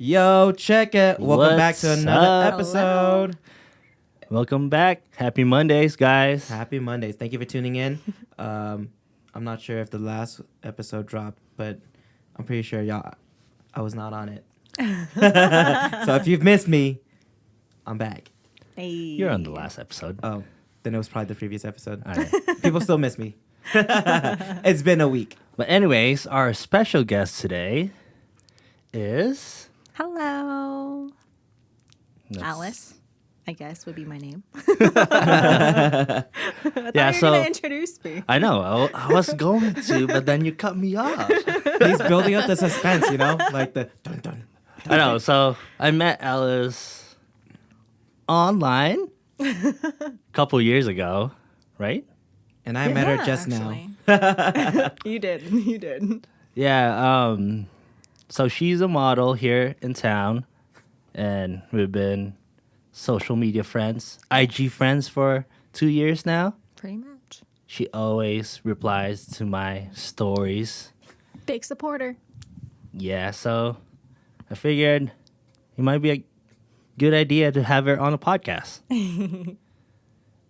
Yo, check it. Welcome back to What's another up? episode. Welcome back. Happy Mondays, guys. Happy Mondays. Thank you for tuning in. I'm not sure if the last episode dropped, but I'm pretty sure I was not on it. So if you've missed me, I'm back. Hey. You're on the last episode. Oh, then it was probably the previous episode. All right. People still miss me. It's been a week. But anyways, our special guest today is... Hello. Let's- Alice, I guess would be my name. Yeah, You're so... gonna introduce me. I know. I was going to, but then you cut me off. He's building up the suspense, like the dun dun. I know. So I met Alice online a couple years ago, right? And I met her just now. now. You did. Yeah. So she's a model here in town, and we've been social media friends, IG friends for 2 years now. Pretty much. She always replies to my stories. Big supporter. Yeah, so I figured it might be a good idea to have her on a podcast.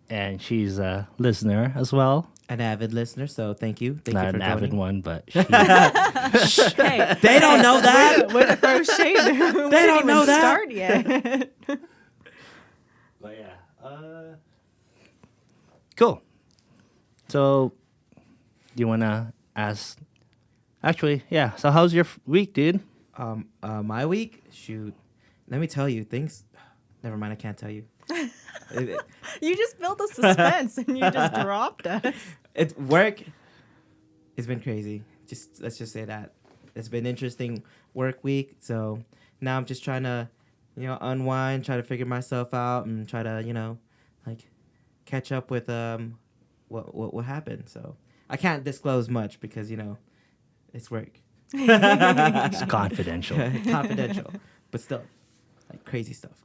And she's a listener as well. An avid listener, so thank you. Thank Not you for an avid joining. one, but she, Hey, They don't know that. way to throw shade. They don't know that. Start yet. But yeah. Cool. So, you want to ask... Actually, yeah. So how's your week, dude? My week, shoot. Let me tell you, things. Never mind, I can't tell you. You just built the suspense and you just dropped us. It's work. It's been crazy. Let's just say that it's been interesting work week. So now I'm just trying to, unwind, try to figure myself out, and try to, catch up with what happened. So I can't disclose much because it's work. It's confidential. Confidential, but still, crazy stuff.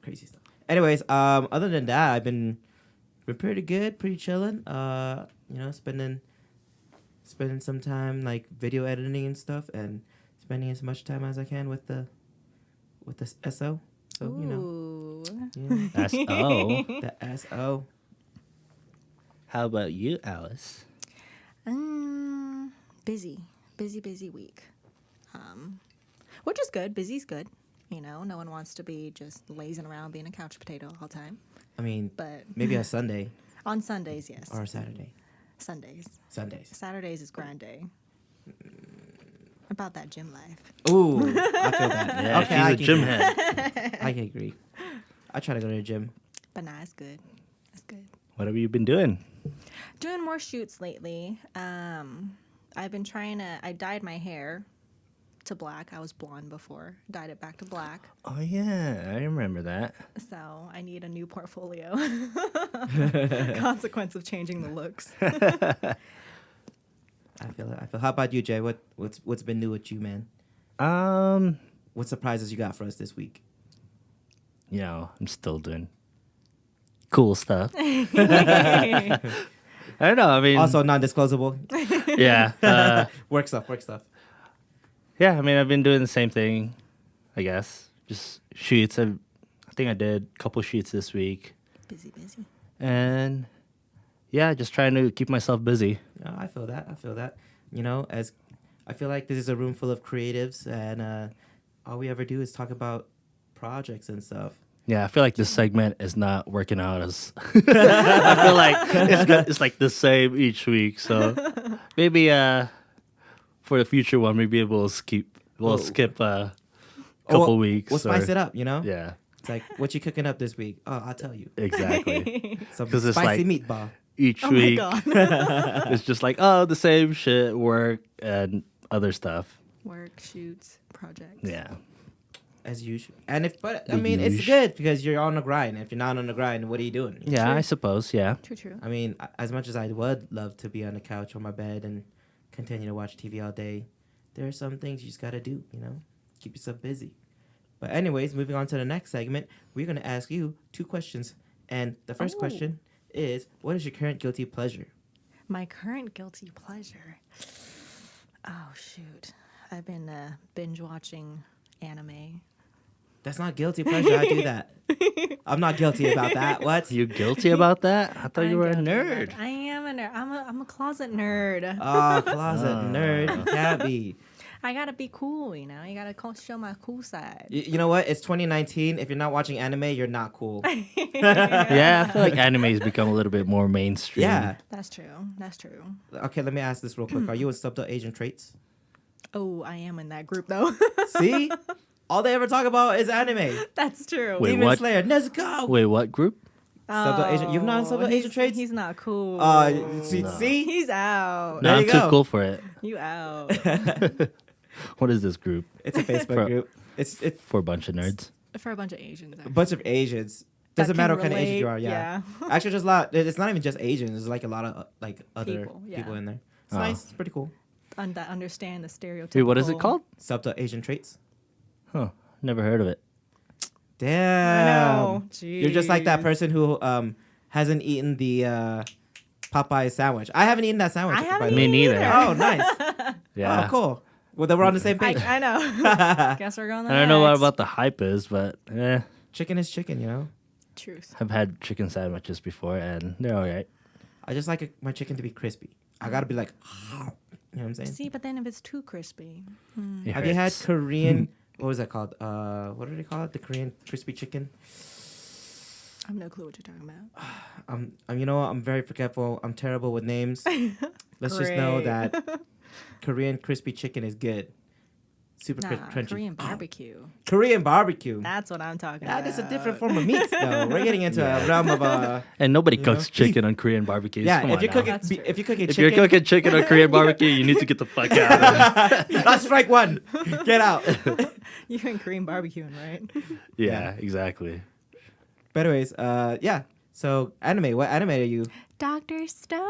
Anyways, other than that, I've been pretty good, pretty chilling. Spending some time video editing and stuff, and spending as much time as I can with the SO. So Ooh. yeah, S.O. the SO. How about you, Alice? Busy week. Which is good. Busy's good. No one wants to be just lazing around being a couch potato all the time. I mean, But maybe a Sunday on Sundays, yes. or a Saturday. Sundays. Sundays. Saturdays is grind day. About that gym life. Ooh, I feel that. Yeah, Okay, I she's a can gym agree. head. I can agree. I try to go to the gym. But nah, it's good. It's good. What have you been doing? Doing more shoots lately. I've been I dyed my hair to black. I was blonde before. Dyed it back to black. Oh, yeah. I remember that. So I need a new portfolio. Consequence of changing the looks. I feel it. How about you, Jay? What's been new with you, man? What surprises you got for us this week? I'm still doing cool stuff. I don't know. I mean, Also non-disclosable. yeah. Work stuff. Yeah, I mean, I've been doing the same thing, I guess. Just shoots. I think I did a couple shoots this week. Busy. And yeah, just trying to keep myself busy. No, I feel that. As I feel like this is a room full of creatives, and all we ever do is talk about projects and stuff. Yeah, I feel like this segment is not working out as... I feel like it's like the same each week. So maybe for the future one, maybe we'll skip a couple weeks. We'll spice it up, Yeah, It's like, what you cooking up this week? Oh, I'll tell you. exactly. Some 'Cause it's spicy like- meatball. Each Oh my week, God. it's just like, oh, the same shit, work, and other stuff. Work, shoots, projects. Yeah. As usual. And it's usual. good because you're on the grind. If you're not on the grind, what are you doing? Yeah, True. I suppose, yeah. True. I mean, as much as I would love to be on the couch on my bed and continue to watch TV all day, there are some things you just got to do, Keep yourself busy. But anyways, moving on to the next segment, we're going to ask you 2 questions. And the first question is, what is your current guilty pleasure? My current guilty pleasure. Oh, shoot. I've been binge watching anime That's not guilty pleasure. I do that. I'm not guilty about that. What? You guilty about that? I thought you I'm were a guilty about nerd. it. I am a nerd. I'm a closet nerd. Oh, closet nerd. Can't be. I gotta be cool, you know. You gotta show my cool side. You know what? It's 2019. If you're not watching anime, you're not cool. Yeah, I feel like anime's become a little bit more mainstream. Yeah. That's true. That's true. Okay, let me ask this real quick. Are you in subtle Asian traits? Oh, I am in that group though. See? All they ever talk about is anime. That's true. Wait, Demon what? Slayer, let's go. Wait, what group? Subtle Asian. You've not in subtle Asian traits? He's not cool. See? He's out. There No, you I'm too go. cool for it. You out. What is this group? It's a Facebook For- group. It's For a bunch of nerds. For a bunch of Asians. a bunch of Asians. That Doesn't can matter what kind of Asian relate, you are. Yeah. yeah. Actually, there's a lot. It's not even just Asians. There's like a lot of like other People, yeah. people in there. It's Oh. nice. It's pretty cool. That understand the stereotypical. Wait, what is it called? Subtle Asian traits. Huh. Never heard of it. Damn. know. You're just like that Jeez. person who hasn't eaten the Popeye sandwich. I haven't eaten that sandwich. I by haven't the way. Me neither. either. Oh, nice. Yeah. Oh, cool. Well, then we're on the same page. I know. Guess we're going. I don't know what next. about the hype is, but Chicken is chicken, you know. Truth. I've had chicken sandwiches before and they're all right. I just like my chicken to be crispy. I gotta be like, you know what I'm saying? See, but then if it's too crispy, It Have you had hurts. Korean? What was that called? What do they call it? The Korean crispy chicken. I have no clue what you're talking about. You know what? I'm very forgetful. I'm terrible with names. Let's just know Great. that Korean crispy chicken is good. Super Nah, crunchy. Korean barbecue. Korean barbecue. That's what I'm talking That about. is a different form of meat, though. We're getting into a realm of And nobody you know? cooks chicken on Korean barbecues. yeah. Come If on you're now. cooking, That's true. if you're cooking If chicken, you're cooking chicken on Korean barbecue, you need to get the fuck out. that's strike one. Get out. You and Korean barbecuing, right? Yeah, exactly. But anyways, yeah. So anime. What anime are you? Dr. Stone.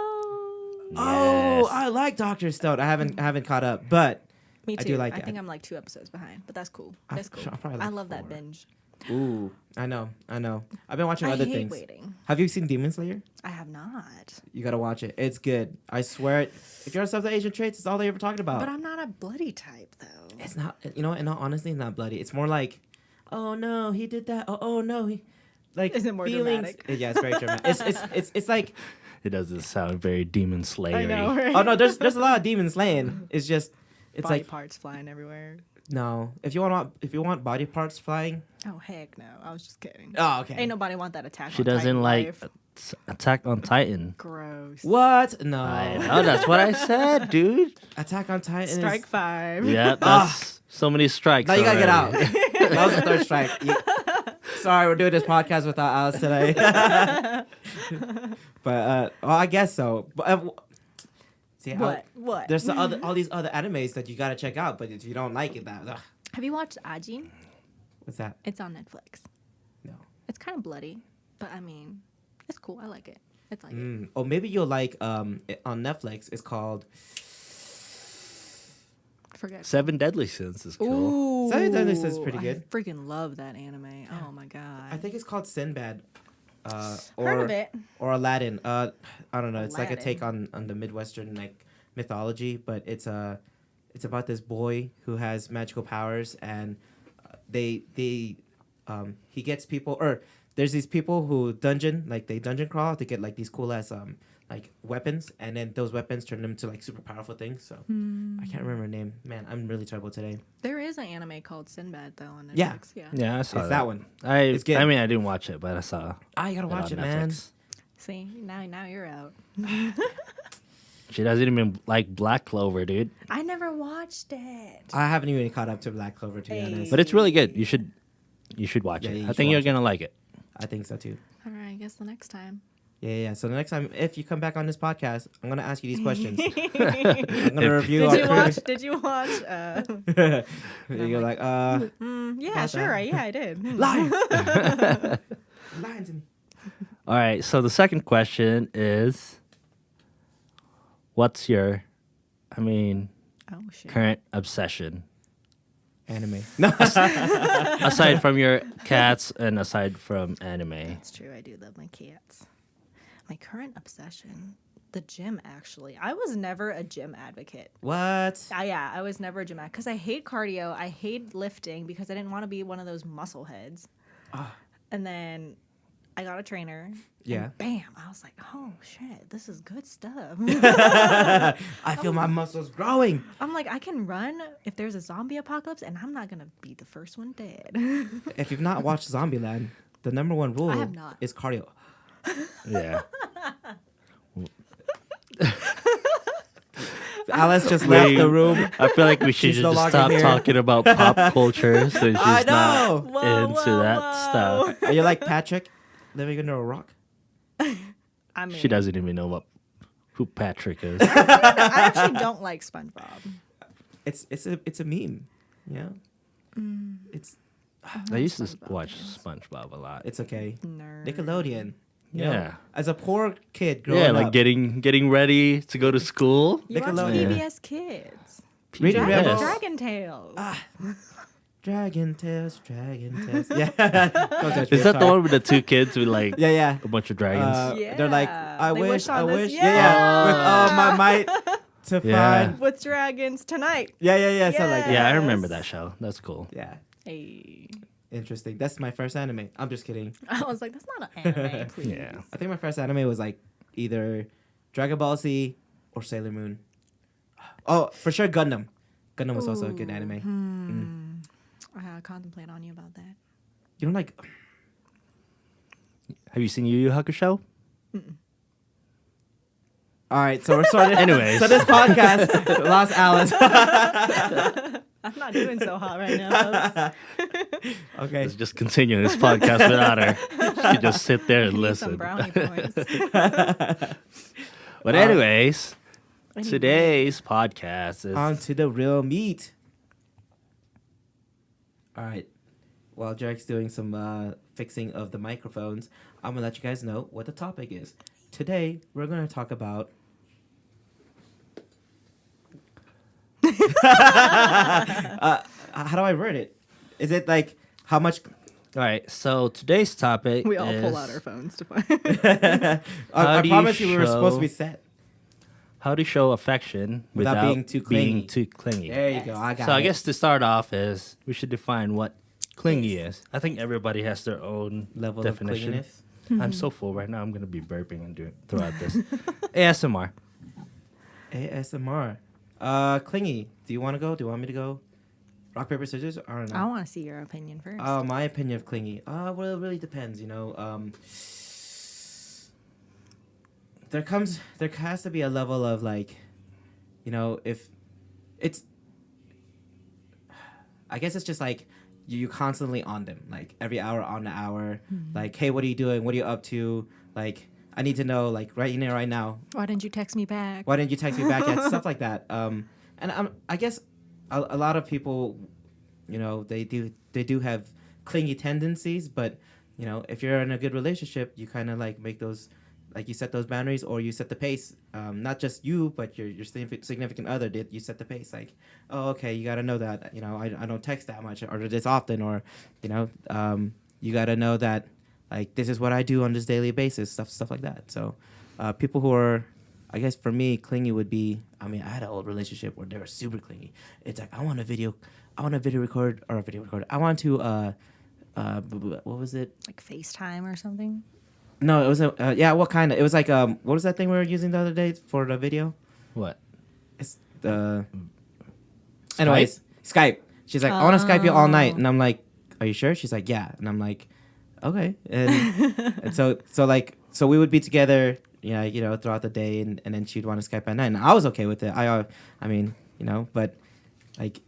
Oh, Yes. I like Doctor Stone. I haven't caught up, but Me I too. do like I it. think I'm like 2 episodes behind, but that's cool. I- That's cool. I'm probably I like love that 4. binge. ooh, I know. I've been watching I other hate things. waiting. Have you seen Demon Slayer? I have not. You gotta watch it. It's good. I swear it. If you're on South Asian traits, it's all they ever talking about. But I'm not a bloody type though. It's not. You know, and honestly, it's not bloody. It's more like, oh no, he did that. Oh no, he. Like Is it more feelings. dramatic? Yeah, it's very dramatic. It's like, It doesn't sound very demon slayer. I know, right? oh no, there's a lot of demon slaying. It's just, it's Body like parts flying everywhere. no. If you want body parts flying. Oh heck no! I was just kidding. Oh okay. Ain't nobody want that attack. She on Titan doesn't like life. Attack on Titan. Gross. What? No. I know, that's what I said, dude. Attack on Titan. Strike 5. Yeah, that's so many strikes. Now you gotta get out. already. That was the third strike. Sorry, we're doing this podcast without Alice today. But well, I guess so. But see, What? there's all these other animes that you gotta check out. But if you don't like it, ugh. Have you watched Ajin? What's that? It's on Netflix. No. It's kind of bloody, but I mean, it's cool. I like it. It's like it. Oh, maybe you'll like it on Netflix. It's called Forget. 7 Deadly Sins is cool. Ooh, Seven Deadly Sins is pretty good. I freaking love that anime. Oh my god. I think it's called Sinbad. Heard of it. Or Aladdin. I don't know. It's like a Aladdin. take on the Midwestern like mythology, but it's about this boy who has magical powers, and he gets people, or there's these people who dungeon crawl to get like these cool ass like weapons, and then those weapons turn them into like super powerful things. So I can't remember her name. Man, I'm really terrible today. There is an anime called Sinbad though on Netflix. Yeah. Yeah. Yeah, I saw It's that one. It's good. I mean, I didn't watch it, but I saw. You gotta watch it, man. Netflix. See, now you're out. She doesn't even like Black Clover, dude. I never watched it. I haven't even caught up to Black Clover, to be Hey. honest. But it's really good. You should watch Yeah, it. you I should think you're watch gonna like it. I think so too. All right, I guess the next time. Yeah. So the next time, if you come back on this podcast, I'm gonna ask you these questions. I'm gonna review Did you our watch? Did you watch? You're like, yeah, About sure. that. Yeah, I did. lying, lying to me. All right. So the second question is, what's your, Oh shit. current obsession Anime. No. aside from your cats and aside from anime? That's true. I do love my cats. My current obsession. The gym, actually. I was never a gym advocate. What? Yeah, I was never a gym advocate because I hate cardio. I hate lifting because I didn't want to be one of those muscle heads. And then I got a trainer. Yeah. And bam! I was like, oh shit, this is good stuff. I feel my muscles growing. I'm like, I can run if there's a zombie apocalypse, and I'm not gonna be the first one dead. If you've not watched Zombieland, the number one rule have not. is cardio. Yeah. Alice just left the room. I feel like we should She's no just longer stop here. talking about pop culture since I she's not know. Whoa, into whoa, that whoa. stuff. Are you like Patrick, living under a rock? I mean, She doesn't even know who Patrick is. I actually don't like SpongeBob. It's a meme. Yeah. It's I used to SpongeBob watch is. SpongeBob a lot. it's okay. Nerd. Nickelodeon. You know, Yeah. as a poor kid growing Yeah, like up, getting ready to go to school. You watch Nickelodeon. PBS Kids. Reading PBS. Rebels. Dragon Tales. Dragon Tales, Dragon Tales. Yeah. Don't judge me, Is that I'm the sorry. one with the two kids with like Yeah, yeah. a bunch of dragons? They're like, Yeah. I They wish, I on this- wish. yeah. Yeah, yeah. With all my might to Yeah. find. With dragons tonight. Yeah, yeah, yeah. Something like that. Yeah, I Yes. remember that show. That's cool. Yeah. Hey. Interesting. That's my first anime. I'm just kidding. I was like, that's not an anime, please. Yeah. I think my first anime was like either Dragon Ball Z or Sailor Moon. Oh, for sure Gundam. Gundam was also a good anime. I contemplate on you about that. You don't like... Have you seen Yu Yu Hakusho? All right, so we're starting... Anyways. So this podcast lost Alice. I'm not doing so hot right now. Okay. Let's just continue this podcast without her. She just sit there and Need some listen. brownie points. But anyways, today's podcast is On to the real meat. All right. While JERiCK's doing some fixing of the microphones, I'm going to let you guys know what the topic is. Today, we're going to talk about... how do I word it? Is it like how much... all right. So today's topic We all is pull out our phones to find. I do you promise you we were supposed to be show- set. how to show affection Without without, being too clingy. being too clingy. There you go. I got So it. I guess to start off is we should define what clingy is. I think everybody has their own Level definition. of clinginess. I'm so full right now. I'm gonna be burping and doing throughout this. ASMR. ASMR. Clingy. Do you want to go? Do you want me to go? Rock, paper, scissors? I don't know. I want to see your opinion first. My opinion of clingy. Well, it really depends, you know. There has to be a level of like, you know, if it's, I guess it's just like you constantly on them, like every hour on the hour, like, hey, what are you doing? What are you up to? Like, I need to know, like, right here, right now. Why didn't you text me back? Why didn't you text me back yet? Stuff like that. And I guess a lot of people, you know, they do have clingy tendencies, but you know, if you're in a good relationship, you kind of like make those, like you set those boundaries or you set the pace. Not just you, but your significant other did. You set the pace, like, oh, okay, you got to know that, you know, I don't text that much or this often, or you know, you got to know that, like, this is what I do on this daily basis, stuff like that. So, people who are, I guess for me, clingy would be, I mean, I had an old relationship where they were super clingy. It's like, I want to video record. I want to, what was it? Like FaceTime or something? No, it was yeah, what kind of, it was like, what was that thing we were using the other day for the video? What? It's the, anyways, Skype. She's like, I want to Skype you all night. And I'm like, are you sure? She's like, yeah. And I'm like, okay. And so we would be together, yeah, you know, throughout the day, and then she'd want to Skype at night, and I was okay with it. I mean, you know, but like,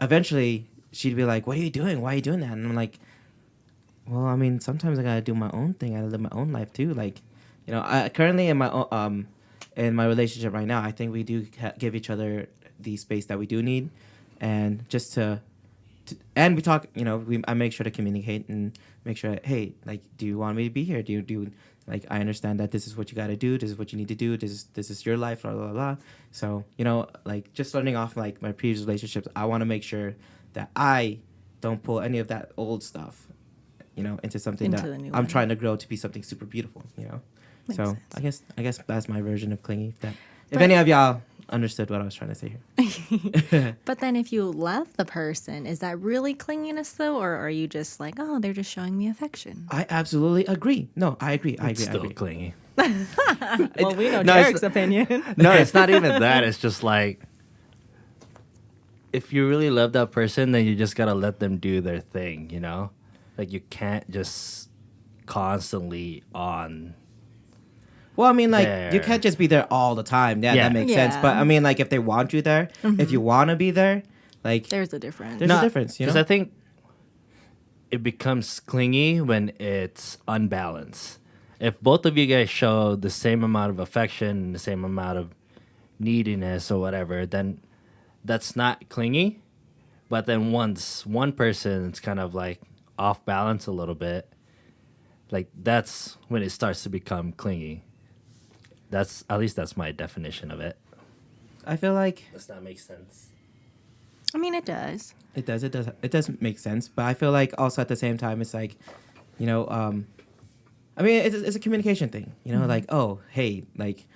eventually she'd be like, "What are you doing? Why are you doing that?" And I'm like, "Well, I mean, sometimes I gotta do my own thing. I gotta live my own life too. Like, you know, I currently in my relationship right now, I think we do give each other the space that we do need, and just to and we talk. You know, I make sure to communicate and make sure, hey, like, do you want me to be here? Do you like, I understand that this is what you got to do. This is what you need to do. This is your life, blah, blah, blah. So, you know, like, just learning off, like, my previous relationships, I want to make sure that I don't pull any of that old stuff, you know, into something Into that the new I'm one. trying to grow to be something super beautiful, you know? Makes So sense. I guess that's my version of clingy. If But- any of y'all understood what I was trying to say here. But then if you love the person, is that really clinginess though? Or are you just like, oh, they're just showing me affection? I absolutely agree. No, I agree. I It's agree. I still agree. clingy. Well, we know No, it's- JERiCK's opinion. No, it's not even that. It's just like if you really love that person, then you just gotta let them do their thing. You know, like you can't just constantly on. Well, I mean, like you There. can't just be there all the time. Yeah, Yeah. that makes sense. But Yeah. I mean, like if they want you there, if you want to be there, like There's a difference. There's a difference, you know? Because I think it becomes clingy when it's unbalanced. If both of you guys show the same amount of affection, the same amount of neediness or whatever, then that's not clingy. But then once one person's kind of like off balance a little bit, like that's when it starts to become clingy. That's at least that's my definition of it. I feel like Does that make sense? I mean, it does. it does. It does make sense. But I feel like also at the same time, it's like, you know, I mean, it's a communication thing. You know, like, oh, hey, like,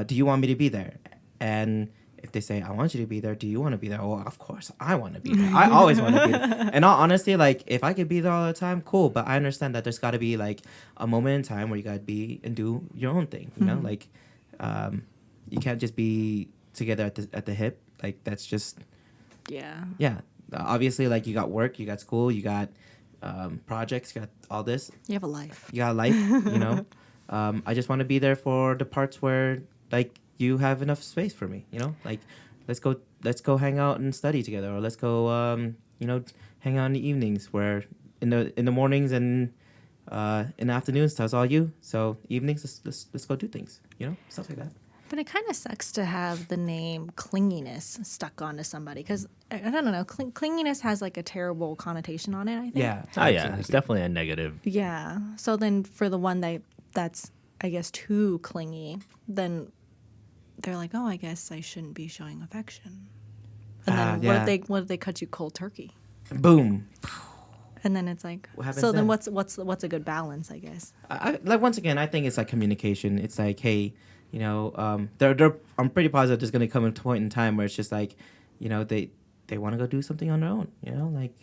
do you want me to be there? And if they say, I want you to be there, do you want to be there? Oh, of course, I want to be there. I always want to be there. And all honesty, like, if I could be there all the time, cool. But I understand that there's got to be, like, a moment in time where you got to be and do your own thing, you know? Like, you can't just be together at the hip. Like, that's just, Yeah. yeah. Obviously, like, you got work, you got school, you got projects, you got all this. You have a life. You got a life, you know? I just want to be there for the parts where, like, you have enough space for me, you know? Like, let's go hang out and study together, or let's go, you know, hang out in the evenings where in the mornings and in the afternoons, that's all you. So evenings, let's go do things, you know? Stuff like that. But it kind of sucks to have the name clinginess stuck onto somebody because I don't know. Clinginess has like a terrible connotation on it, I think. Yeah. Oh yeah, absolutely. it's definitely a negative. Yeah. So then for the one that's I guess too clingy, then they're like, oh, I guess I shouldn't be showing affection. And then yeah. what if they cut you cold turkey? Boom. And then it's like, What happens so then then? what's a good balance? I guess. Like once again, I think it's like communication. It's like, hey, you know, I'm pretty positive there's gonna come a point in time where it's just like, you know, they want to go do something on their own. You know, like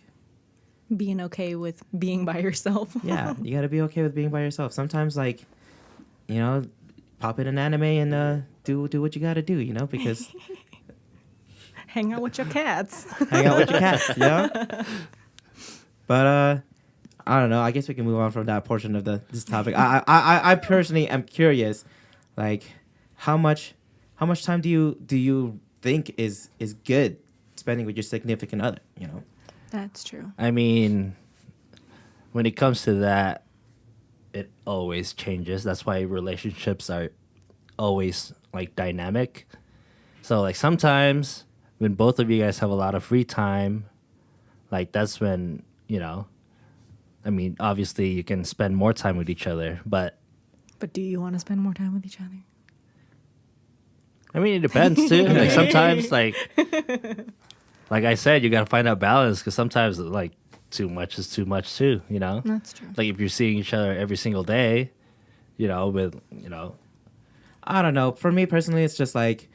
Being okay with being by yourself. yeah, you gotta be okay with being by yourself. Sometimes, like, you know, pop in an anime and do what you gotta do. You know, because Hang out with your cats. hang out with your cats. You know. But I don't know. I guess we can move on from that portion of this topic. I personally am curious, like, how much time do you think is good spending with your significant other? You know. That's true. I mean, when it comes to that, it always changes. That's why relationships are always like dynamic. So like sometimes when both of you guys have a lot of free time, like that's when, you know, I mean, obviously you can spend more time with each other, but But do you want to spend more time with each other? I mean, it depends too. Like sometimes like I said, you got to find out balance because sometimes like too much is too much too, you know? That's true. Like if you're seeing each other every single day, you know, with, you know, I don't know. For me personally, it's just like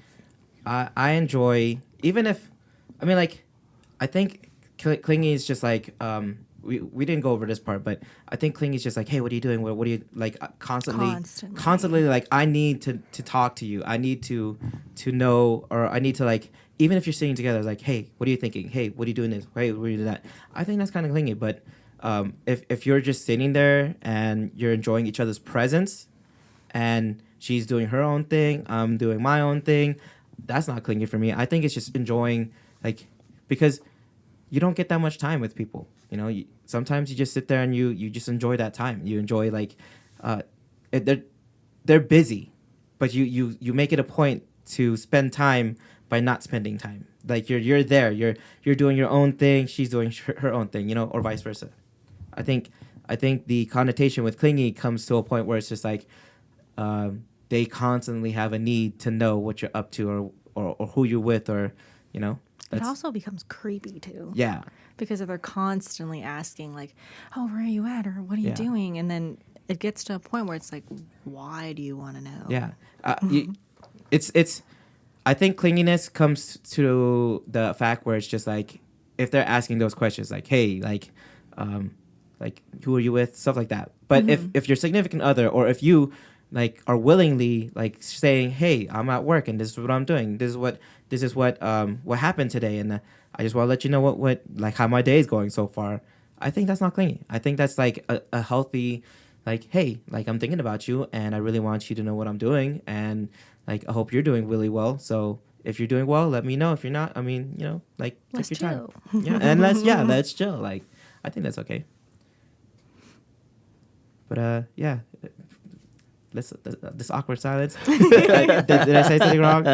I enjoy, even if, I mean, like, I think clingy is just like we didn't go over this part, but I think clingy is just like, hey, what are you doing? What are you like constantly like I need to talk to you. I need to know, or I need to like, even if you're sitting together, like, hey, what are you thinking? Hey, what are you doing this? Hey, what are you doing that? I think that's kind of clingy. But if you're just sitting there and you're enjoying each other's presence, and she's doing her own thing, I'm doing my own thing, that's not clingy for me. I think it's just enjoying, like, because you don't get that much time with people. You know, sometimes you just sit there and you just enjoy that time. You enjoy, like, they're busy, but you make it a point to spend time by not spending time. Like you're there, you're doing your own thing, she's doing her own thing, you know, or vice versa. I think the connotation with clingy comes to a point where it's just like they constantly have a need to know what you're up to or who you're with, or, you know. It also becomes creepy too. Yeah. Because if they're constantly asking like, "Oh, where are you at?" or "What are you Yeah. doing?" and then it gets to a point where it's like, why do you want to know? Yeah. It's I think clinginess comes to the fact where it's just like if they're asking those questions like, hey, like who are you with, stuff like that. But if your significant other, or if you like are willingly like saying, hey, I'm at work and this is what I'm doing, this is what happened today, and I just want to let you know what like how my day is going so far, I think that's not clingy. I think that's like a healthy, like, hey, like I'm thinking about you and I really want you to know what I'm doing, and like I hope you're doing really well. So if you're doing well, let me know. If you're not, I mean, like Let's take your chill. time. Yeah, and let's chill. Like I think that's okay. But yeah, this awkward silence. did I say something wrong?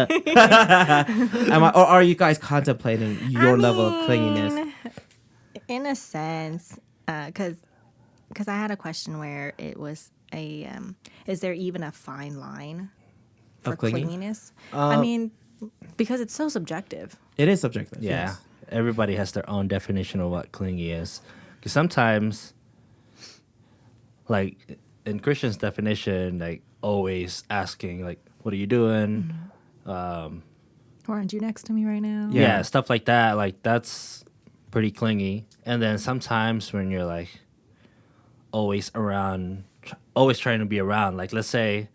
Or are you guys contemplating your level of clinginess? In a sense, because I had a question where it was is there even a fine line for Of clinging? clinginess? I mean, because it's so subjective. It is subjective. Yeah. Yes. Everybody has their own definition of what clingy is. Because sometimes, like in Christian's definition, like always asking, like, what are you doing? Or aren't you next to me right now? Yeah, stuff like that. Like that's pretty clingy. And then sometimes when you're like always around, always trying to be around, like let's say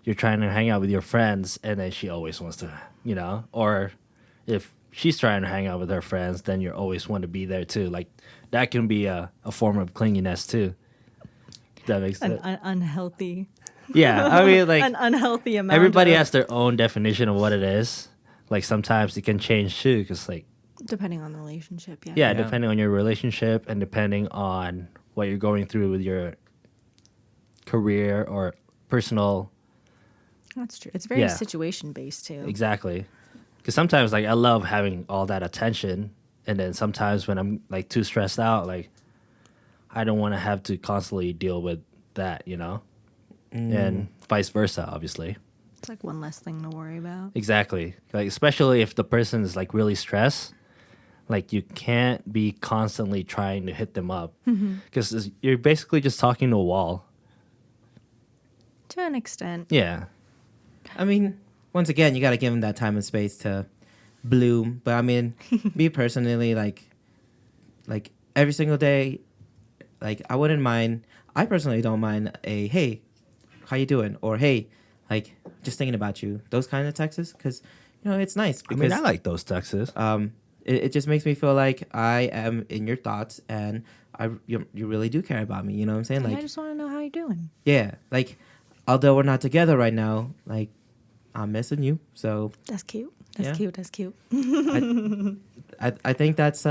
you're trying to hang out with your friends and then she always wants to, or if she's trying to hang out with her friends, then you always want to be there too. Like that can be a form of clinginess too. That makes sense. An unhealthy. Yeah, I mean, like an unhealthy amount. everybody of, has their own definition of what it is. Like sometimes it can change too, because like depending on the relationship. Yeah. yeah, depending on your relationship and depending on what you're going through with your career or personal. That's true. It's very Yeah. situation based too. Exactly. Because sometimes like I love having all that attention, and then sometimes when I'm like too stressed out, like I don't want to have to constantly deal with that, and vice versa, obviously. It's like one less thing to worry about. Exactly. Like especially if the person is like really stressed, like you can't be constantly trying to hit them up because you're basically just talking to a wall. To an extent. Yeah. I mean, once again, you got to give them that time and space to bloom. But I mean, me personally, like every single day, like I wouldn't mind. I personally don't mind a hey, how you doing? Or hey, like just thinking about you. Those kind of texts, because it's nice. I Because mean, I like those texts. it just makes me feel like I am in your thoughts and you really do care about me. You know what I'm saying? Like, Like I just want to know how you're doing. yeah, like although we're not together right now, like I'm missing you. So That's cute. Yeah. That's cute. I think that's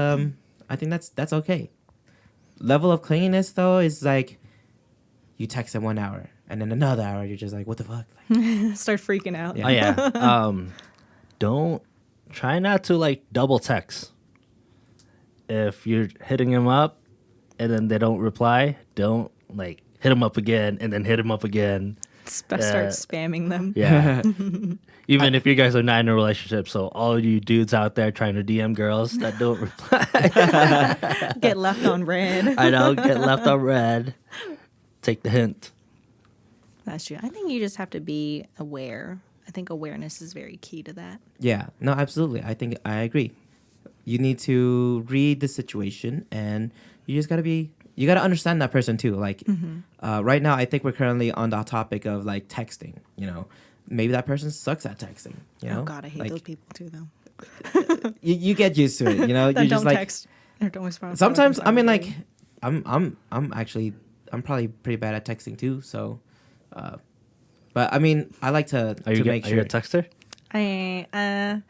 that's okay. Level of clinginess though is like you text them 1 hour and then another hour you're just like what the fuck. Like, Start freaking out. Yeah. Oh yeah. Don't try not to like double text. If you're hitting them up and then they don't reply, don't like hit them up again and then hit them up again. Start Yeah. spamming them. Yeah. Even if you guys are not in a relationship, so all you dudes out there trying to DM girls that don't reply, Get left on red. I know, get left on red. Take the hint. That's true. I think you just have to be aware. I think awareness is very key to that. yeah, no, absolutely. I think I agree. You need to read the situation and you just you gotta understand that person too. Like right now, I think we're currently on the topic of like texting. Maybe that person sucks at texting. Oh God, I hate like, those people too, though. you get used to it. That You're don't just like text or don't respond. sometimes. I mean, like I'm probably pretty bad at texting too. So, but I mean, I like to Are you make are sure. you a texter? I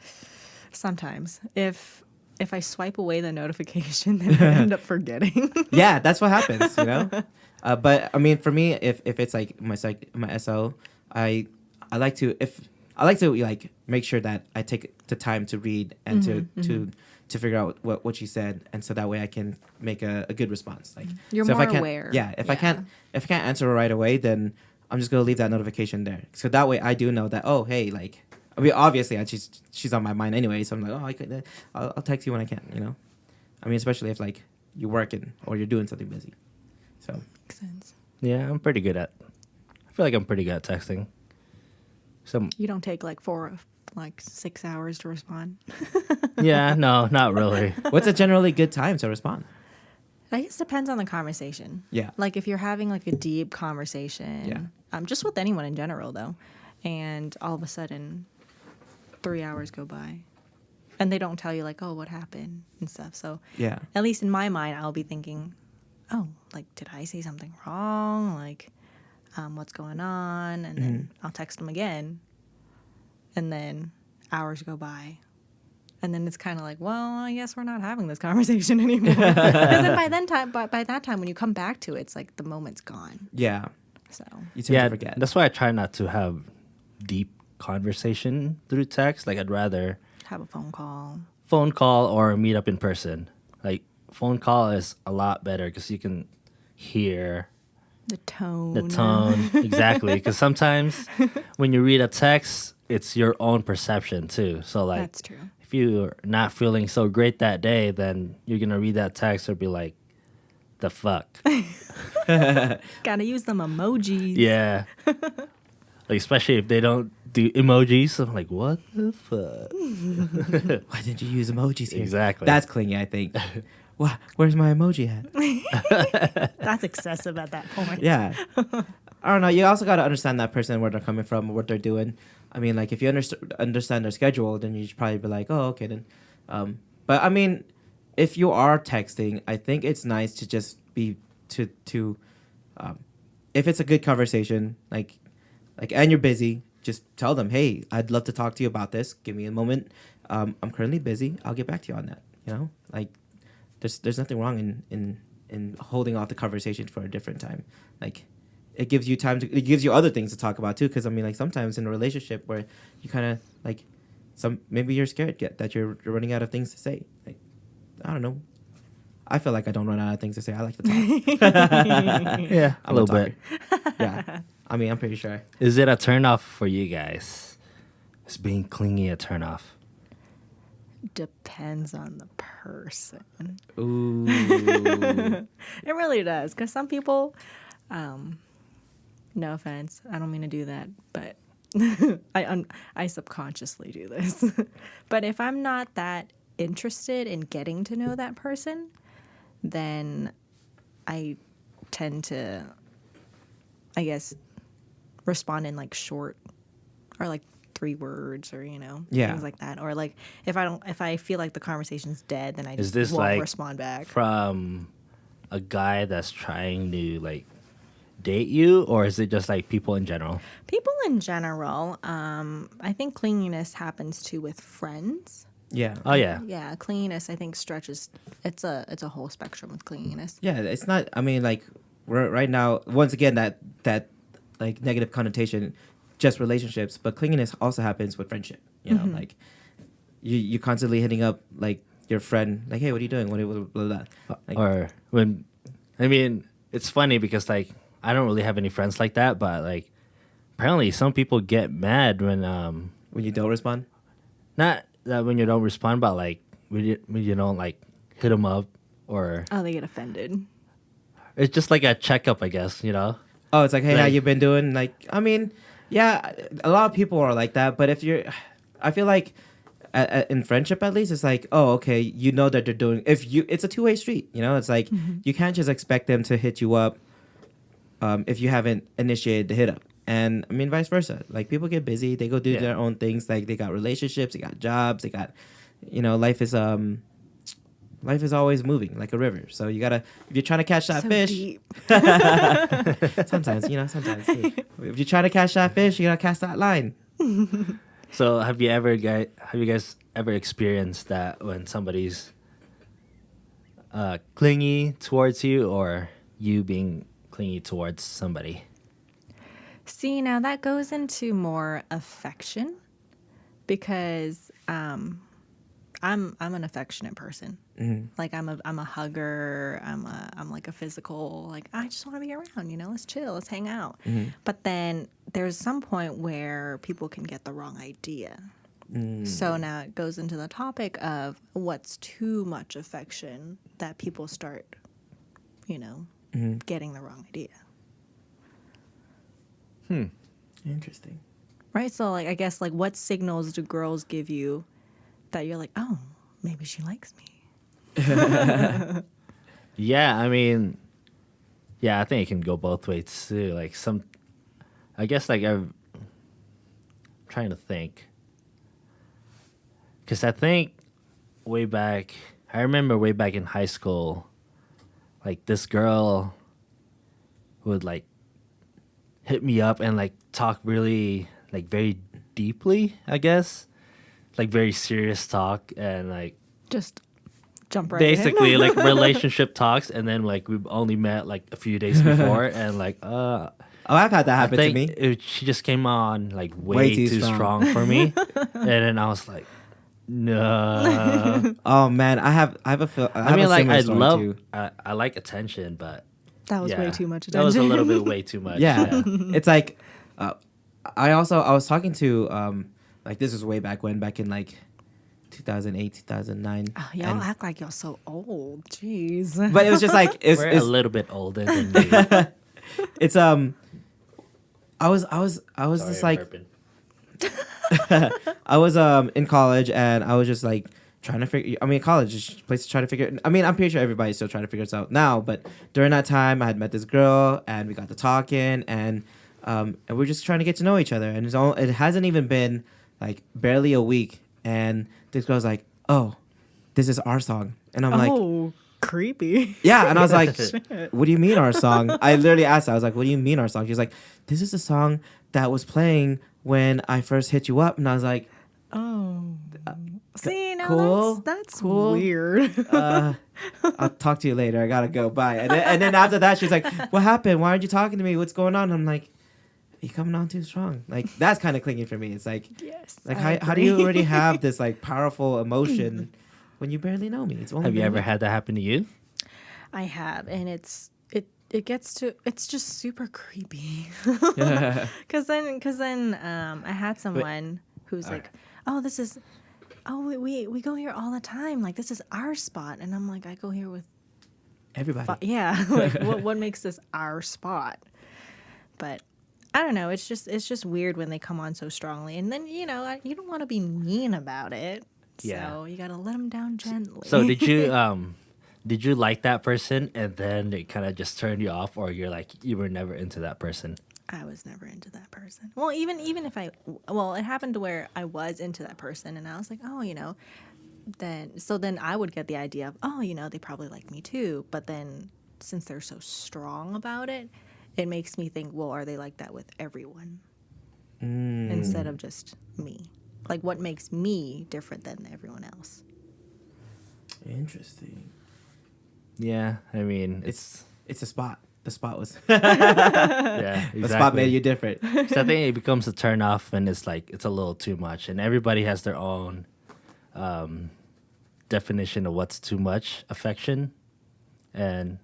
sometimes if I swipe away the notification, then I end up forgetting. Yeah, that's what happens. But I mean, for me, if it's like my SO, I like to like make sure that I take the time to read and to figure out what she said, and so that way I can make a good response. Like You're so more if I can't, aware. Yeah, if I can't answer her right away, then I'm just gonna leave that notification there. So that way I do know that hey, like I mean obviously she's on my mind anyway. So I'm like I'll text you when I can. I mean especially if like you're working or you're doing something busy. So Makes sense. Yeah, I'm pretty good at. I feel like I'm pretty good at texting. Some. You don't take like 6 hours to respond. Yeah, no, not really. What's a generally good time to respond? I guess it depends on the conversation. Yeah. Like if you're having like a deep conversation, just with anyone in general though, and all of a sudden 3 hours go by and they don't tell you like, oh, what happened and stuff. So Yeah. at least in my mind, I'll be thinking, oh, like, did I say something wrong? Like, what's going on? And then I'll text them again. And then hours go by. And then it's kind of like, well, I guess we're not having this conversation anymore. Because then by that time, when you come back to it, it's like the moment's gone. Yeah. So You tend Yeah, to forget. that's why I try not to have deep conversation through text. Like, I'd rather have a phone call or meet up in person. Like, phone call is a lot better because you can hear the tone. Exactly. Because sometimes when you read a text, it's your own perception too. So like, that's true. if you're not feeling so great that day, then you're gonna read that text and be like, "The fuck." Gotta use them emojis. Yeah. Like, especially if they don't do emojis. I'm like, what the fuck? Why didn't you use emojis here? Exactly. That's clingy, I think. What? Where's my emoji at? That's excessive at that point. Yeah. I don't know. You also got to understand that person, where they're coming from, what they're doing. I mean, like, if you understand their schedule, then you should probably be like, oh, okay, then. But, I mean, if you are texting, I think it's nice to just be if it's a good conversation, like, and you're busy, just tell them, hey, I'd love to talk to you about this. Give me a moment. I'm currently busy. I'll get back to you on that. You know, like, there's nothing wrong in holding off the conversation for a different time. Like, it gives you time it gives you other things to talk about too. Because I mean, like, sometimes in a relationship where you kind of like, maybe you're scared that you're running out of things to say. Like, I don't know. I feel like I don't run out of things to say. I like to talk. Yeah, a little bit. Yeah. I mean, I'm pretty sure. Is it a turnoff for you guys? Is being clingy a turnoff? Depends on the person. Ooh. It really does. Because some people, no offense, I don't mean to do that, but I subconsciously do this. But if I'm not that interested in getting to know that person, then I tend to, I guess, respond in like short or like 3 words or, things like that. Or like if I feel like the conversation's dead, then I just won't like respond back. From a guy that's trying to like date you, or is it just like people in general? People in general. I think clinginess happens too with friends. Yeah. Oh yeah. Yeah, clinginess I think stretches. It's a whole spectrum with clinginess. Yeah, it's not. I mean, like, we're right now. Once again, that like negative connotation, just relationships, but clinginess also happens with friendship. You know, like you constantly hitting up like your friend, like, hey, what are you doing? What blah, blah, blah. Like, Or when, I mean, it's funny because like I don't really have any friends like that, but like apparently some people get mad when you don't respond. not that when you don't respond, but like when you don't like hit them up, or Oh, they get offended. it's just like a checkup, I guess. Oh, it's like, hey, how Like- you been doing? Like, I mean, yeah, a lot of people are like that. But if I feel like in friendship, at least, it's like, oh, okay, you know that they're doing. It's a 2-way street. It's like you can't just expect them to hit you up if you haven't initiated the hit up. And I mean, vice versa. Like, people get busy, they go do their own things. Like, they got relationships, they got jobs, they got, life is always moving like a river. So you gotta, if you're trying to catch that So fish, deep. sometimes. If you're trying to catch that fish, you gotta cast that line. So have you guys ever experienced that when somebody's clingy towards you, or you being clingy towards somebody? See, now that goes into more affection because I'm an affectionate person. Mm-hmm. Like I'm a hugger. I'm like a physical. Like I just want to be around. Let's chill. Let's hang out. Mm-hmm. But then there's some point where people can get the wrong idea. So now it goes into the topic of what's too much affection that people start, getting the wrong idea. Interesting. Right? So like I guess like what signals do girls give you that you're like, oh, maybe she likes me? Yeah, I mean, yeah, I think it can go both ways too. Like I guess like I'm trying to think, because I think I remember way back in high school, like this girl would like hit me up and like talk really like very deeply, I guess, like very serious talk and like Just jump right basically in. like relationship talks, and then like we've only met like a few days before, and like Oh, I've had that I happen to think me. she just came on like Way way too too strong. strong for me, and then I was like, no. Oh man, I have I a mean, like similar story too. I like attention, but That was way yeah, too much that was a attention. little bit way too much. Yeah, it's like, uh, I was talking to like this was way back when, back in like 2008, 2009, Oh, y'all and act like y'all so old. Jeez. but it was just like We're a little bit older than you. it's I was Sorry, just I'm like burping. I was in college, and I was just like trying to figure. I mean, college is a place to try to figure. I mean, I'm pretty sure everybody's still trying to figure this out now. But during that time, I had met this girl, and we got to talking, and we're just trying to get to know each other. And it hasn't even been like barely a week, and this girl's like, "Oh, this is our song," and I'm like, Oh, creepy. "Yeah," and I was like, "What do you mean our song?" I literally asked her. I was like, "What do you mean our song?" She's like, "This is the song that was playing when I first hit you up," and I was like. Oh. See, now Cool, that's cool. weird. I'll talk to you later. I gotta go. Bye. And then after that, she's like, "What happened? Why aren't you talking to me? What's going on?" I'm like, "You coming on too strong." Like that's kind of clingy for me. It's like, Yes. like I how do you agree. already have this like powerful emotion when you barely know me? It's only Have you been a ever week. had that happen to you? I have, and it gets to it's just super creepy. Cause then I had someone who's like, oh, this is, oh we go here all the time. Like this is our spot, and I'm like, I go here with, Everybody. yeah. Like what makes this our spot? But I don't know. It's just weird when they come on so strongly, and then you don't want to be mean about it. Yeah. So you gotta let them down gently. So did you like that person and then it kind of just turned you off, or you were never into that person? I was never into that person. Well, even if it happened to where I was into that person, and I was like, oh, then I would get the idea of, oh, they probably like me too. But then since they're so strong about it, it makes me think, well, are they like that with everyone instead of just me? Like, what makes me different than everyone else? Interesting. Yeah, I mean, It's a spot. The spot was yeah, exactly. the spot made you different. 'Cause I think it becomes a turn off, and it's like it's a little too much, and everybody has their own definition of what's too much affection, and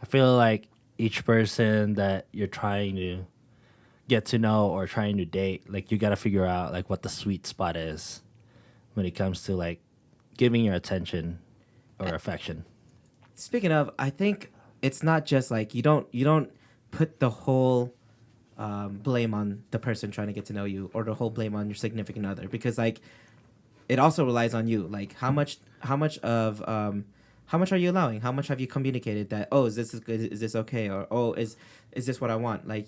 I feel like each person that you're trying to get to know or trying to date, like you got to figure out like what the sweet spot is when it comes to like giving your attention or affection. Speaking of, I think it's not just like you don't put the whole blame on the person trying to get to know you, or the whole blame on your significant other, because like it also relies on you. Like how much are you allowing? How much have you communicated that, oh, is this good? Is this okay? Or, oh, is this what I want? Like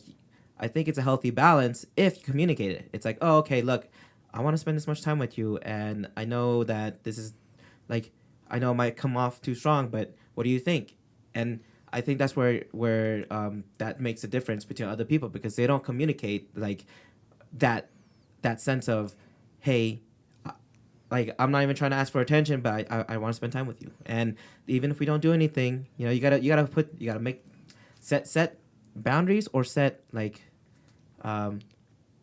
I think it's a healthy balance if you communicate it. It's like, oh, okay, look, I want to spend this much time with you, and I know that this is like, I know it might come off too strong, but what do you think? And I think that's where that makes a difference between other people, because they don't communicate like that sense of, hey, like I'm not even trying to ask for attention, but I want to spend time with you. And even if we don't do anything, you gotta make set boundaries, or set like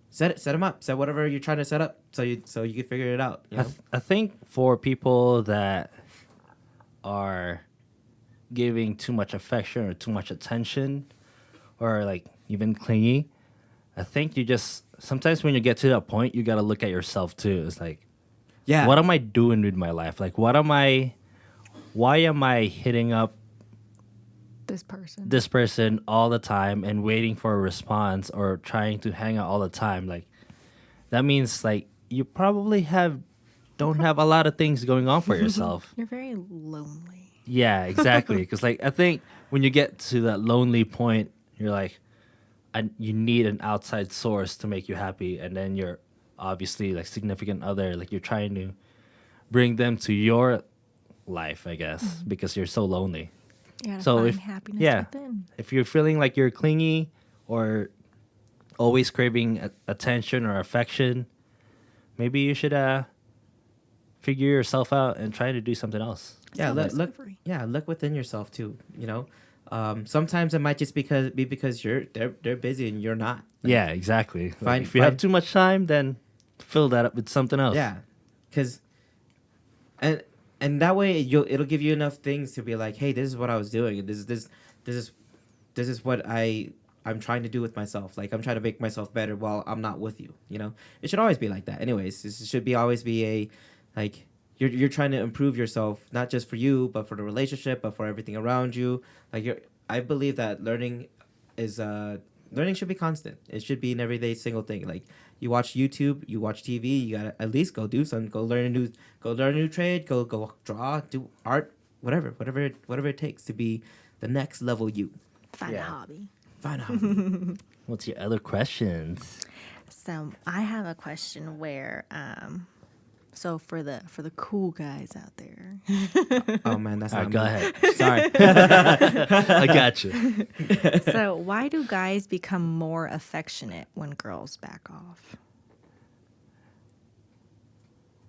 set them up, set whatever you're trying to set up, so you can figure it out. I think for people that are giving too much affection or too much attention, or like even clingy, I think you just sometimes when you get to that point, you got to look at yourself too. It's like, Yeah. what am I doing with my life? Like, why am I hitting up this person all the time and waiting for a response or trying to hang out all the time, like that means like you probably don't have a lot of things going on for yourself. You're very lonely. Yeah, exactly. Because like I think when you get to that lonely point, you're like, you need an outside source to make you happy, and then you're obviously like significant other, like you're trying to bring them to your life, I guess, because you're so lonely. You gotta So find happiness within. if you're feeling like you're clingy or always craving attention or affection, maybe you should figure yourself out and try to do something else. Yeah, Self-discovery. look within yourself too. You know, sometimes it might just be because they're busy and you're not. Like, Yeah, exactly. Like, Find- if you have find- too much time, then fill that up with something else. Yeah, because and that way it'll give you enough things to be like, hey, this is what I was doing, and this is what I'm trying to do with myself. Like I'm trying to make myself better while I'm not with you. You know, it should always be like that. Anyways, this should always be a like you're trying to improve yourself, not just for you, but for the relationship, but for everything around you. Like I believe that learning should be constant. It should be an everyday single thing. Like you watch YouTube, you watch TV, you gotta at least go do something. Go learn a new trade. Go draw, do art, whatever it takes to be the next level you. Find a hobby. Find out. What's your other questions? So I have a question where, so for the cool guys out there, Oh man, that's All not right, me. go ahead. Sorry. I got you. so why do guys become more affectionate when girls back off?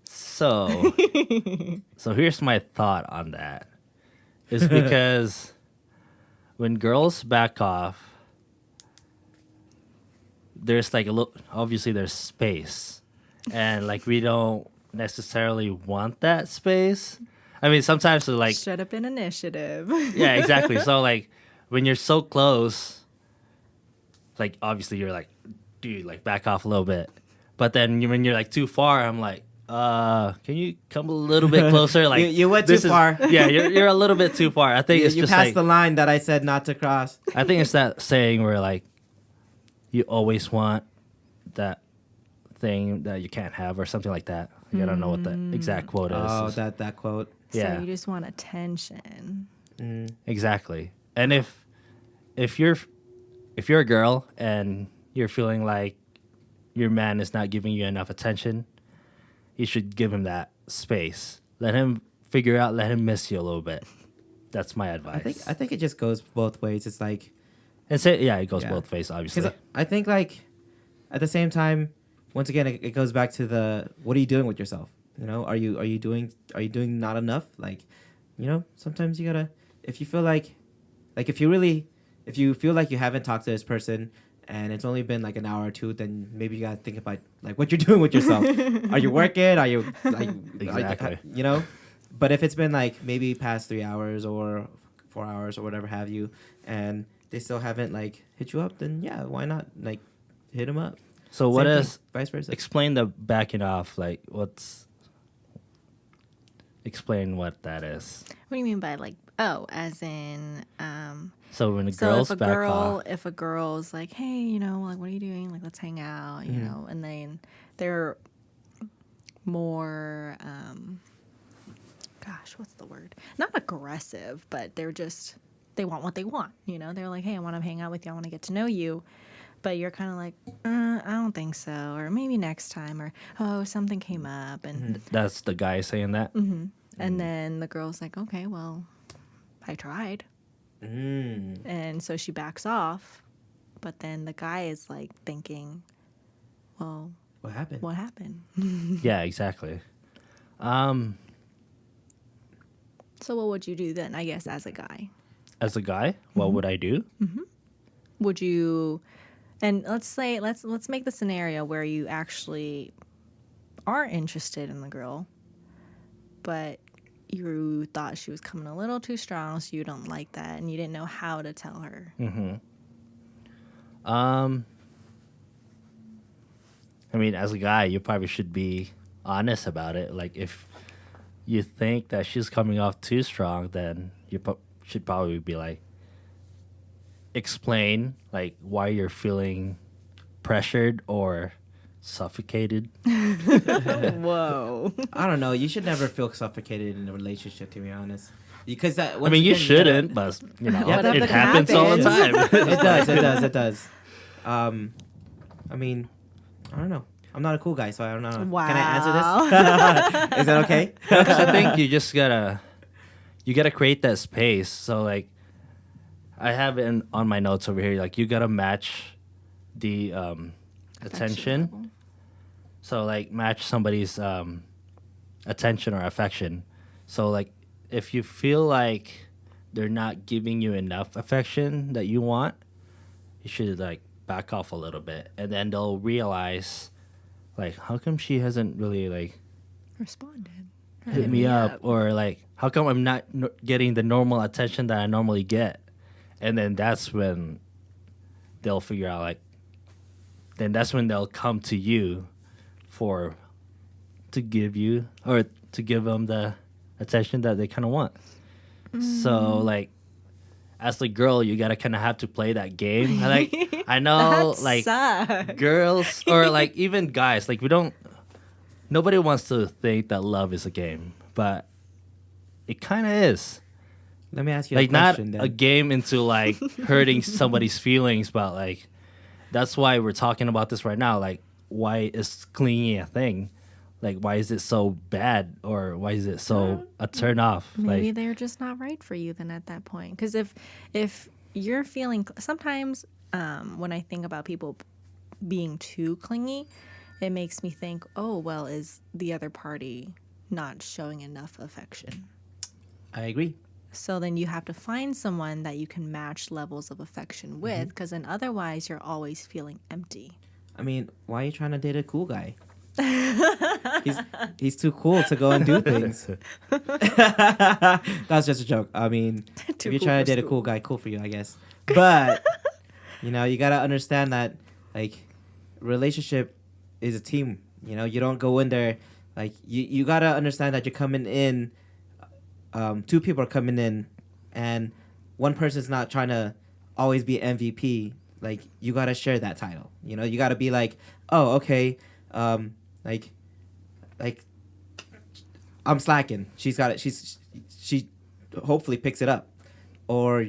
So here's my thought on that. It's because when girls back off, there's like obviously there's space, and like we don't necessarily want that space. I mean, sometimes it's like, Shut up in initiative. yeah, exactly. So like when you're so close, like obviously you're like, dude, like back off a little bit. But then when you're like too far, I'm like, can you come a little bit closer? Like You went too this is- far. Yeah, you're a little bit too far. I think it's You just passed like the line that I said not to cross. I think it's that saying where like you always want that thing that you can't have or something like that. I don't know what the exact quote is. Oh, that quote. Yeah. So you just want attention. Exactly. And if you're a girl and you're feeling like your man is not giving you enough attention, you should give him that space. Let him figure out, let him miss you a little bit. That's my advice. I think it just goes both ways. It's like And say, yeah, it goes Yeah. both ways, obviously. because I think like at the same time, once again, it goes back to what are you doing with yourself? You know, are you doing not enough? Like, you know, sometimes you gotta if you feel like if you feel like you haven't talked to this person and it's only been like an hour or two, then maybe you gotta think about like what you're doing with yourself. Are you working? Are you like Exactly. you know? But if it's been like maybe past 3 hours or 4 hours or whatever have you, and they still haven't like hit you up, then yeah, why not like hit them up? So what Same is thing, vice versa? explain the backing off? Like explain what that is. What do you mean by like? Oh, as in, So when a so girl's if a back girl, off, if a girl's like, hey, you know, like, what are you doing? Like, let's hang out, you know, and then they're more, gosh, what's the word? Not aggressive, but they want what they want, you know? They're like, hey, I want to hang out with you. I want to get to know you. But you're kind of like, I don't think so. Or maybe next time. Or, oh, something came up. And that's the guy saying that. and then the girl's like, okay, well, I tried. And so she backs off. But then the guy is like thinking, well, What happened? what happened? Yeah, exactly. So what would you do then, I guess, as a guy? As a guy, what would I do? Would you, and let's make the scenario where you actually are interested in the girl, but you thought she was coming a little too strong, so you don't like that, and you didn't know how to tell her. I mean, as a guy, you probably should be honest about it. Like, if you think that she's coming off too strong, then you should probably be like, explain like why you're feeling pressured or suffocated. Whoa. I don't know. You should never feel suffocated in a relationship, to be honest. Because that. I Once mean, you again, shouldn't, but you know, Yeah, it but happens all the time. It does. It does. It does. I mean, I don't know. I'm not a cool guy, so I don't know. Wow. Can I answer this? Is that okay? Because I think you just gotta create that space. So like, I have it on my notes over here. Like, you gotta match the attention. level. So like, match somebody's attention or affection. So like, if you feel like they're not giving you enough affection that you want, you should like back off a little bit, and then they'll realize, like, how come she hasn't really like Responded. hit me up, or like, how come I'm not getting the normal attention that I normally get? And then that's when they'll figure out, like, then that's when they'll come to you to give you, or to give them the attention that they kind of want. So like, as the girl, you gotta kind of have to play that game. Like, I know, That like, sucks. girls or like even guys, like, nobody wants to think that love is a game, but it kind of is. Let me ask you Like, a not question then. a game into like hurting somebody's feelings, but like, that's why we're talking about this right now. Like, why is clinging a thing? Like, why is it so bad, or why is it so a turn off? Maybe Like, they're just not right for you then at that point. Because if you're feeling sometimes when I think about people being too clingy, it makes me think, oh well, is the other party not showing enough affection? I agree. So then you have to find someone that you can match levels of affection with, because then otherwise you're always feeling empty. I mean, why are you trying to date a cool guy? he's too cool to go and do things. That's just a joke. I mean, if Too you're cool trying for to date a school. cool guy, cool for you, I guess. But you know, you gotta understand that like relationship is a team. You know, you don't go in there like you gotta understand that you're coming in. Two people are coming in, and one person's not trying to always be MVP. Like, you gotta share that title. You know, you gotta be like, oh, okay, like I'm slacking. She's got it. She hopefully picks it up, or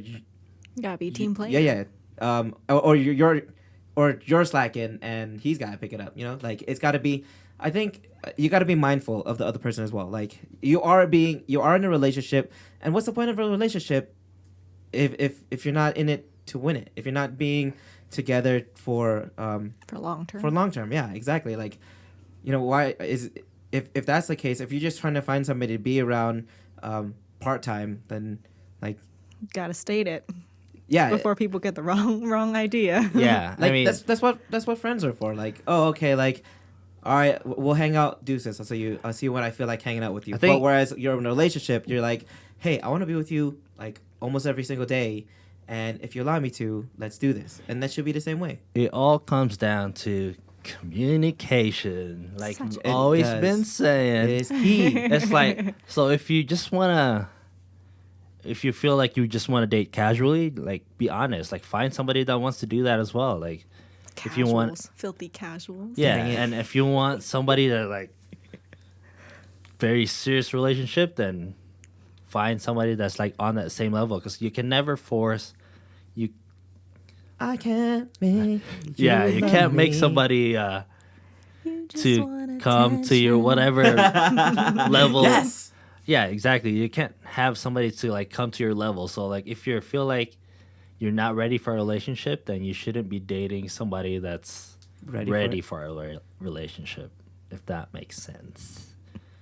Gotta be a team player. yeah. Or you're slacking and he's got to pick it up. You know, like, it's got to be. I think you got to be mindful of the other person as well. Like, you are in a relationship, and what's the point of a relationship if you're not in it to win it? If you're not being together for long term. for long term, yeah, exactly. Like, you know, why is if that's the case, if you're just trying to find somebody to be around part time, then like, Gotta state it yeah, before people get the wrong idea. yeah, like, I mean, that's what friends are for. Like, oh, okay, like, all right, we'll hang out, deuces. I'll see you when I feel like hanging out with you. I think- But whereas you're in a relationship, you're like, hey, I want to be with you like almost every single day, and if you allow me to, let's do this. And that should be the same way. it all comes down to communication. Like, Such we've a- always It been does. saying. It is key. It's like, so if you feel like you just want to date casually, like, be honest. Like, find somebody that wants to do that as well. Like, if you want, Casuals, filthy casuals. yeah, Dang it. and if you want somebody that, like, very serious relationship, then find somebody that's like on that same level, because you can never force you. I can't make. Yeah, you can't make me. somebody You just to want come to your attention. whatever level. Yes. Yeah, exactly. You can't have somebody to like come to your level. So like, if you feel like you're not ready for a relationship, then you shouldn't be dating somebody that's ready for a relationship, if that makes sense.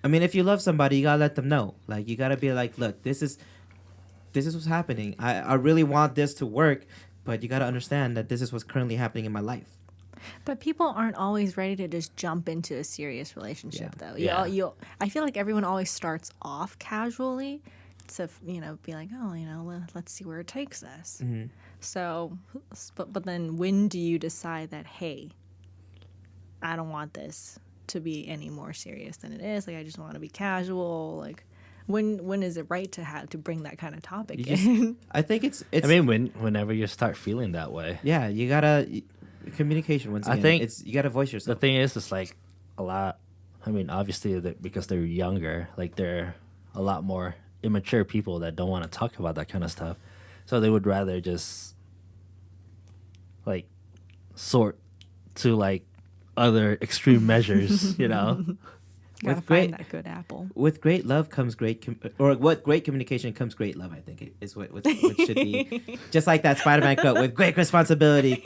I mean, if you love somebody, you gotta let them know. Like, you gotta be like, look, this is what's happening. I really want this to work, but you gotta understand that this is what's currently happening in my life. But people aren't always ready to just jump into a serious relationship, though. Yeah. I feel like everyone always starts off casually to, be like, oh, let's see where it takes us. Mm-hmm. So, but then when do you decide that, hey, I don't want this to be any more serious than it is? Like, I just want to be casual. Like, When is it right to have to bring that kind of topic You just- in? I think it's I mean, whenever you start feeling that way, yeah, you gotta communication once I again. think It's you gotta voice the yourself. thing is, it's like a lot. I mean, obviously, because they're younger, like they're a lot more immature people that don't want to talk about that kind of stuff. So they would rather just like sort to like other extreme measures, you know? Gotta With great- find that good apple. With great love comes or what great communication comes great love. I think is what should be. Just like that Spider-Man quote, with great responsibility.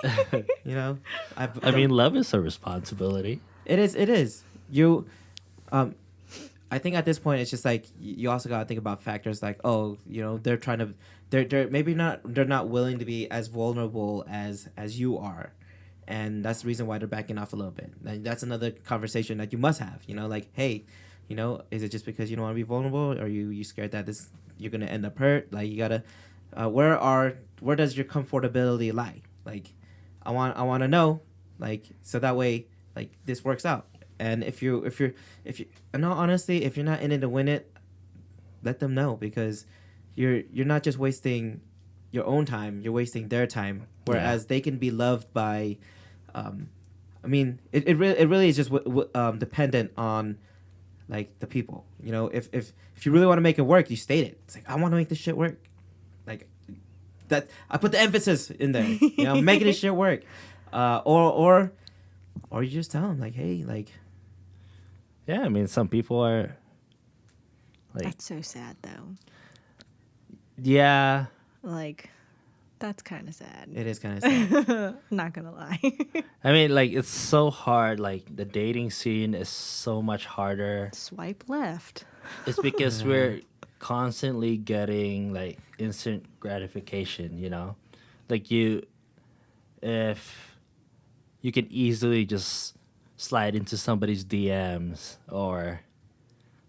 You know, I mean, love is a responsibility. it is. It is. You, I think at this point it's just like you also gotta think about factors like, oh, you know, they're maybe they're not willing to be as vulnerable as you are, and that's the reason why they're backing off a little bit. And that's another conversation that you must have. You know, like, hey, you know, is it just because you don't want to be vulnerable, or you scared that you're gonna end up hurt? Like, you gotta, where does your comfortability lie? Like, I want to know, like, so that way, like, this works out. And if you no, honestly, if you're not in it to win it, let them know, because you're not just wasting your own time, you're wasting their time. Whereas they can be loved by, I mean, it really is just dependent on like the people. You know, if you really want to make it work, you state it. It's like, I want to make this shit work. Like that, I put the emphasis in there. You know, making this shit work. Or you just tell them like, hey, like. Yeah, I mean, some people are like, That's so sad though. yeah. Like, that's kind of sad. It is kind of sad. Not gonna lie. I mean, like, it's so hard. Like, the dating scene is so much harder. Swipe left. It's because we're constantly getting like instant gratification, you know? Like, if you can easily just slide into somebody's DMs or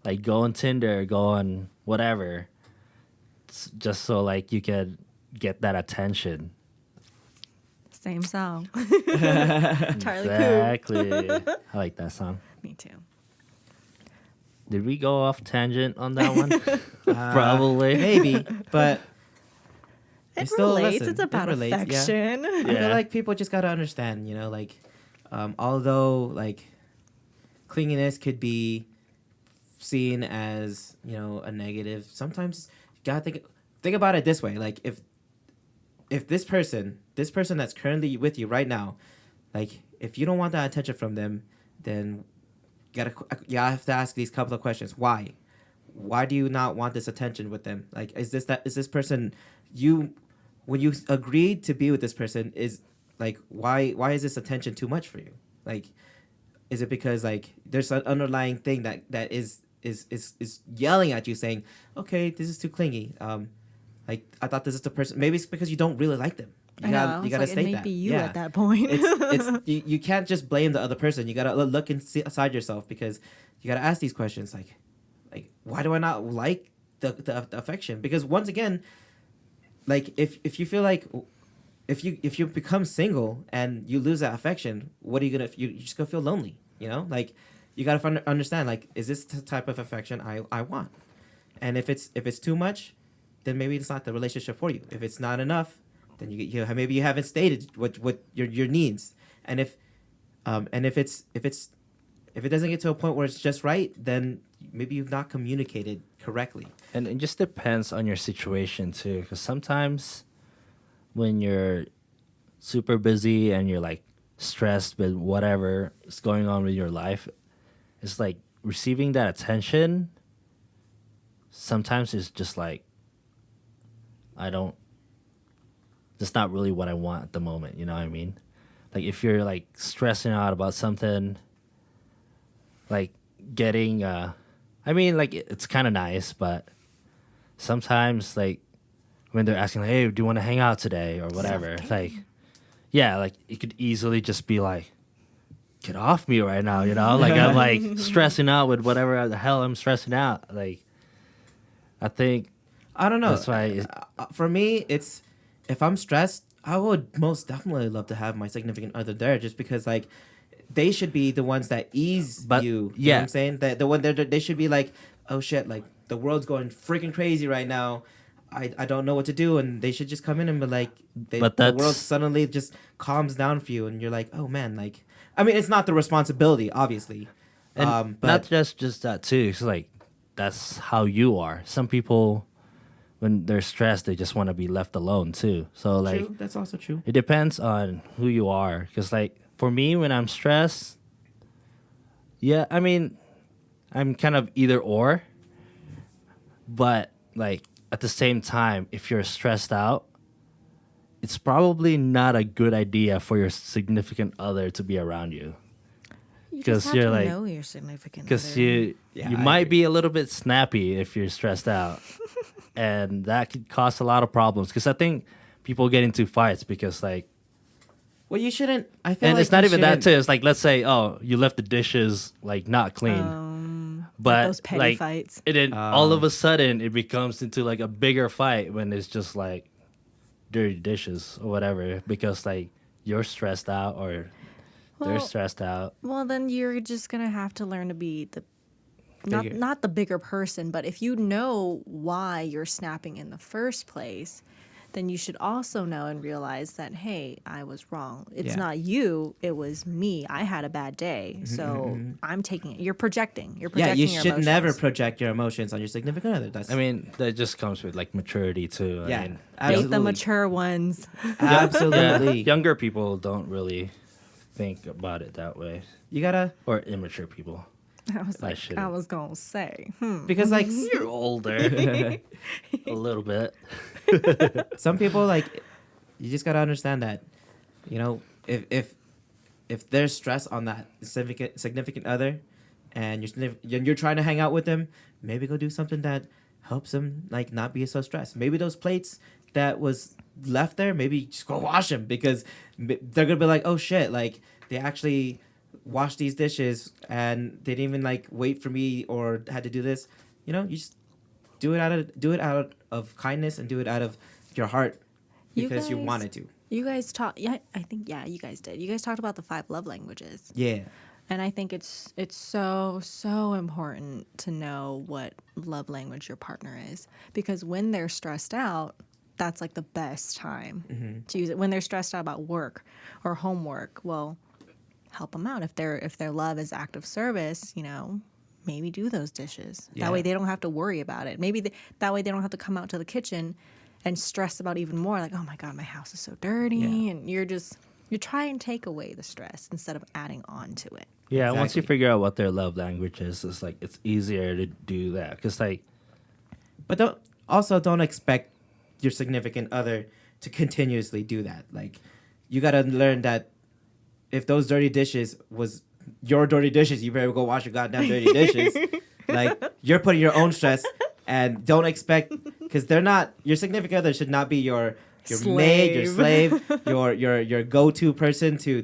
like go on Tinder, go on whatever, just so like you can get that attention. Same song. Charlie Exactly. I like that song. Puth. Me too. Did we go off tangent on that one? Probably. Maybe, but It still relates. listen. It's about It relates, yeah. affection. I feel like people just gotta understand, you know, like, although like clinginess could be seen as, you know, a negative, sometimes you gotta think about it this way. Like, if this person that's currently with you right now, like, if you don't want that attention from them, then you have to ask these couple of questions. Why do you not want this attention with them? Like, is this person when you agreed to be with this person, is like, why is this attention too much for you? Like, is it because like there's an underlying thing that is yelling at you saying, okay, this is too clingy. Like, I thought this is the person. Maybe it's because you don't really like them. You gotta state it may that. be you Yeah. at that point. It's you can't just blame the other person. You gotta look inside yourself, because you gotta ask these questions like why do I not like the affection? Because once again, like, if you feel like if you become single and you lose that affection, what are you gonna? You're just gonna feel lonely. You know, like, you gotta understand, like, is this the type of affection I want? And if it's too much, then maybe it's not the relationship for you. If it's not enough, then maybe you haven't stated what your needs. And if it doesn't get to a point where it's just right, then maybe you've not communicated correctly. And it just depends on your situation too, because sometimes when you're super busy and you're like stressed with whatever is going on with your life, it's like receiving that attention sometimes is just like, that's not really what I want at the moment, you know what I mean? Like, if you're like stressing out about something, like getting I mean, like, it's kind of nice, but sometimes, like, when they're asking, like, hey, do you want to hang out today or whatever, like, yeah, like, it could easily just be like, get off me right now, you know? Like, I'm like stressing out with whatever the hell I'm stressing out. Like, I think I don't know. that's why For me, it's, if I'm stressed, I would most definitely love to have my significant other there, just because, like, they should be the ones that ease But, you. You know yeah. what I'm saying? That the one they should be like, oh shit, like, the world's going freaking crazy right now. I don't know what to do, and they should just come in and be like, But the world that's- suddenly just calms down for you, and you're like, oh man, like, I mean, it's not the responsibility, obviously, And but not just that too. It's like that's how you are. Some people, when they're stressed, they just want to be left alone too. So like, true, that's also true. it depends on who you are. Because like for me, when I'm stressed, yeah, I mean, I'm kind of either or. But like at the same time, if you're stressed out, it's probably not a good idea for your significant other to be around you. You 'Cause just have you're to like- know your significant Because other. you Yeah, you I might agree. be a little bit snappy if you're stressed out, and that could cause a lot of problems. Because I think people get into fights because like, Well, you shouldn't. I feel and like it's not you even that shouldn't- too. It's like, let's say, oh, you left the dishes like not clean, but those petty like, fights. and then all of a sudden it becomes into like a bigger fight when it's just like dirty dishes or whatever because like you're stressed out or they're Well, stressed out. Well, then you're just gonna have to learn to be the Bigger. not the bigger person, but if you know why you're snapping in the first place, then you should also know and realize that hey, I was wrong. It's Yeah. not you, it was me. I had a bad day, so I'm taking it. You're projecting. You're Yeah, projecting you your should emotions. never project your emotions on your significant other. That's I mean, that just comes with like maturity too. yeah, I mean, Date absolutely, the mature ones. absolutely. yeah, younger people don't really think about it that way, You gotta or immature people. I was like, I shouldn't. was gonna say, because like You're older, a little bit. some people like you just gotta understand that, you know, if there's stress on that significant other, and you're trying to hang out with them, maybe go do something that helps them like not be so stressed. Maybe those plates that was left there, maybe just go wash them because they're gonna be like, oh shit, like they actually washed these dishes and they didn't even like wait for me or had to do this. You know, you just do it out of kindness and do it out of your heart You because you guys- wanted to. you guys talk. Yeah, I think you guys did. You guys talked about the 5 love languages. Yeah. And I think it's so important to know what love language your partner is, because when they're stressed out, that's like the best time to use it. When they're stressed out about work or homework, well, help them out. If their love is act of service, you know, maybe do those dishes. Yeah. That way they don't have to worry about it. Maybe that way they don't have to come out to the kitchen and stress about even more. Like, oh my God, my house is so dirty, Yeah. and you're trying to take away the stress instead of adding on to it. Yeah, once you Exactly. figure out what their love language is, it's like it's easier to do that. Because like, But don't expect your significant other to continuously do that. Like, you gotta learn that if those dirty dishes was your dirty dishes, you better go wash your goddamn dirty dishes. Like, you're putting your own stress, and don't expect, because they're not, your significant other should not be your maid, your slave, your go-to person to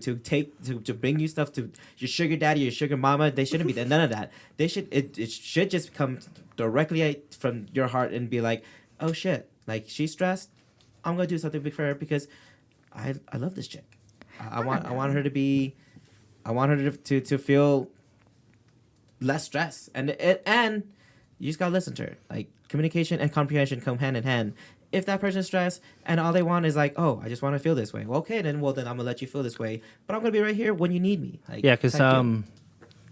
bring you stuff, to your sugar daddy, your sugar mama. They shouldn't be that. None of that. They should it should just come directly from your heart and be like, oh shit, like she's stressed, I'm gonna do something big for her because I love this chick. I want her to be, I want her to feel less stress, and you just gotta listen to her. Like, communication and comprehension come hand in hand. If that person's stressed and all they want is like, oh, I just want to feel this way. Well, okay, then I'm gonna let you feel this way, but I'm gonna be right here when you need me. Like, yeah, because type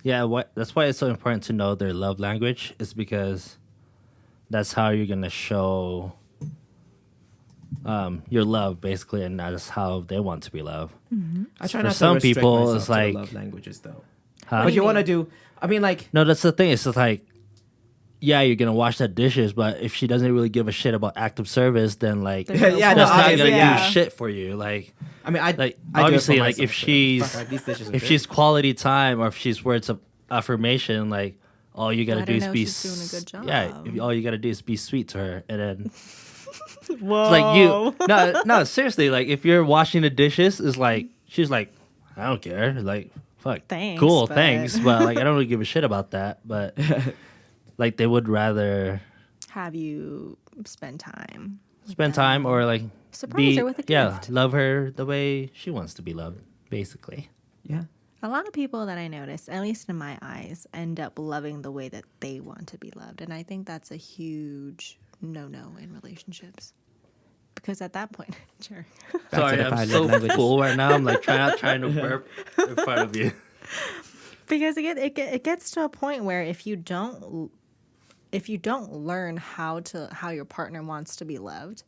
deal. that's why it's so important to know their love language. Is because that's how you're gonna show your love, basically, and that's how they want to be loved. I try for not to some restrict people, myself it's to the like- love languages though. Huh? What do you you want to mean? do? I mean, like, No, that's the thing. It's just like, yeah, you're gonna wash that dishes, but if she doesn't really give a shit about active service, then like, There's Yeah, no, that's not obviously, gonna yeah. do shit for you. Like, I mean, like I do it for obviously, like myself, if but she's fuck, these dishes are if dirty. she's quality time or if she's words of affirmation, like all you gotta Let do her is know be she's doing a good job. Yeah, all you gotta do is be sweet to her, and then Whoa. it's like you no seriously, like if you're washing the dishes, is like she's like, I don't care, like fuck, Thanks, cool, but- thanks, but like I don't really give a shit about that, but like they would rather Have you spend time? with spend them. time or like Surprise be her with a yeah, gift. love her the way she wants to be loved, basically. Yeah. A lot of people that I notice, at least in my eyes, end up loving the way that they want to be loved. And I think that's a huge no-no in relationships. Because at that point, sure. Back to Sorry, the I'm five so love languages. full right now. I'm like trying to burp in front of you. Because it gets to a point where if you don't learn how your partner wants to be loved,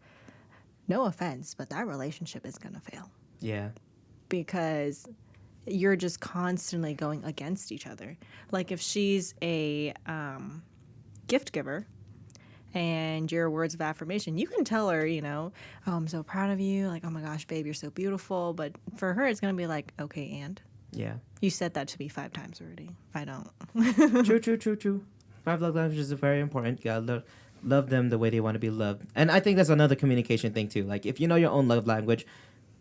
no offense, but that relationship is gonna fail. Yeah. Because you're just constantly going against each other. Like if she's a gift giver and your words of affirmation, you can tell her, oh, I'm so proud of you. Like, oh my gosh, babe, you're so beautiful. But for her, it's going to be like, okay, and? Yeah. You said that to me 5 times already. I don't. True. 5 love languages are very important. You gotta love them the way they want to be loved. And I think that's another communication thing too. Like if you know your own love language,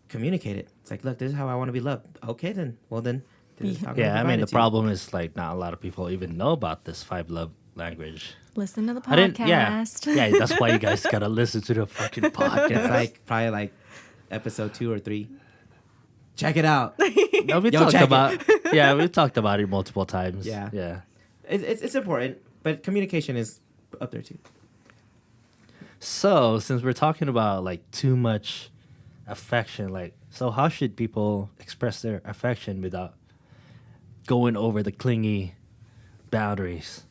communicate it. It's like, look, this is how I want to be loved. Okay, then. Well, then. This is how I'm gonna Yeah, I provide mean it the to you. problem is like not a lot of people even know about this 5 love language. Listen to the I didn't. podcast. Yeah, that's why you guys gotta listen to the fucking podcast. It's like probably like episode 2 or 3. Check it out. No, we Yo, talked check about. Yeah, we talked about it multiple times. Yeah. Yeah. It's important, but communication is up there too. So since we're talking about like too much affection, so how should people express their affection without going over the clingy boundaries?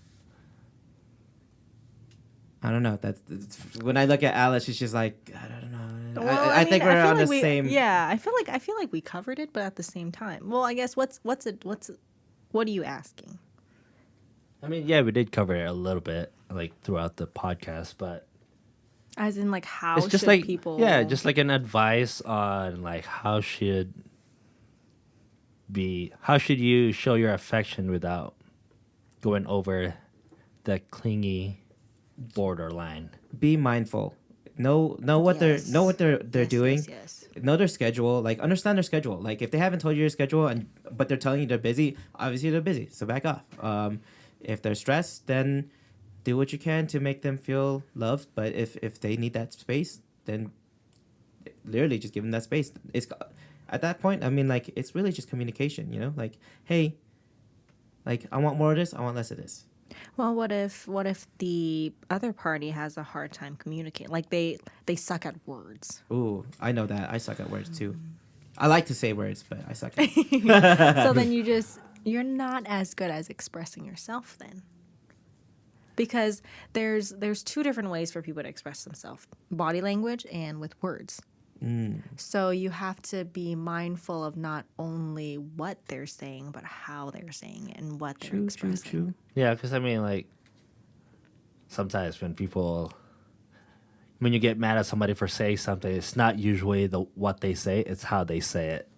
I don't know. That's when I look at Alice, she's just like, I don't know. Well, I think mean, we're feel on like the same. Yeah, I feel like we covered it, but at the same time. Well, I guess what are you asking? I mean, yeah, we did cover it a little bit like throughout the podcast, but As in, like, how it's just should like people? yeah, just like an advice on like how should you show your affection without going over the clingy borderline. Be mindful. Know what they're Yes, doing. Yes. Know their schedule. Like understand their schedule. Like if they haven't told you your schedule but they're telling you they're busy, obviously they're busy. So back off. If they're stressed, then do what you can to make them feel loved. But if they need that space, then literally just give them that space. It's at that point. I mean, like it's really just communication. Like hey, like I want more of this. I want less of this. Well, what if the other party has a hard time communicating? Like they suck at words. Ooh, I know that. I suck at words too. I like to say words, but I suck at it. So then you're not as good as expressing yourself then. Because there's 2 different ways for people to express themselves: body language and with words. So you have to be mindful of not only what they're saying, but how they're saying it and what they're expressing. True. Yeah, because I mean, like sometimes when you get mad at somebody for saying something, it's not usually what they say; it's how they say it.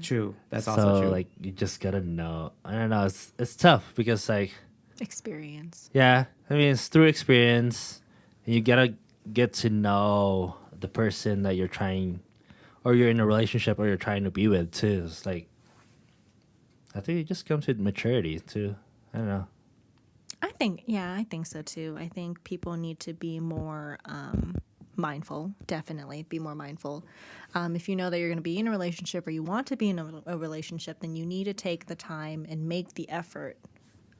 True. That's So also true. like you just gotta know. I don't know. It's tough because like Experience. yeah, I mean it's through experience, and you gotta get to know the person that you're in a relationship or you're trying to be with too. It's like I think it just comes with maturity too. I don't know. I think so too. I think people need to be more mindful. Definitely be more mindful. If you know that you're going to be in a relationship or you want to be in a relationship, then you need to take the time and make the effort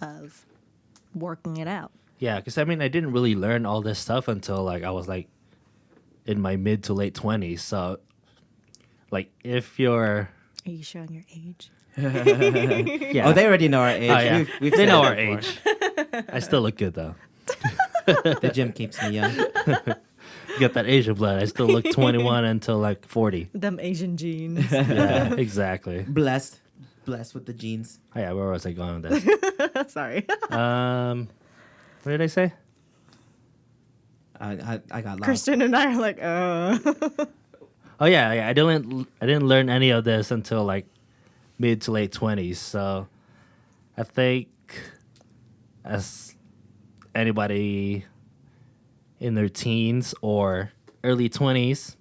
of working it out. Yeah, because I mean I didn't really learn all this stuff until like I was like in my mid to late 20s. So like if you're Are you showing your age? yeah, Oh, they already know our age. Oh, yeah. We've they said know it our before. age. I still look good though. The gym keeps me young. You got that Asian blood. I still look 21 until like 40. Them Asian genes. Yeah, exactly. Blessed with the genes. Oh, yeah, where was I going with this? Sorry. What did I say? I got lost. Kristen and I are like, Oh yeah, I didn't learn any of this until like mid to late 20s. So I think as anybody in their teens or early 20s,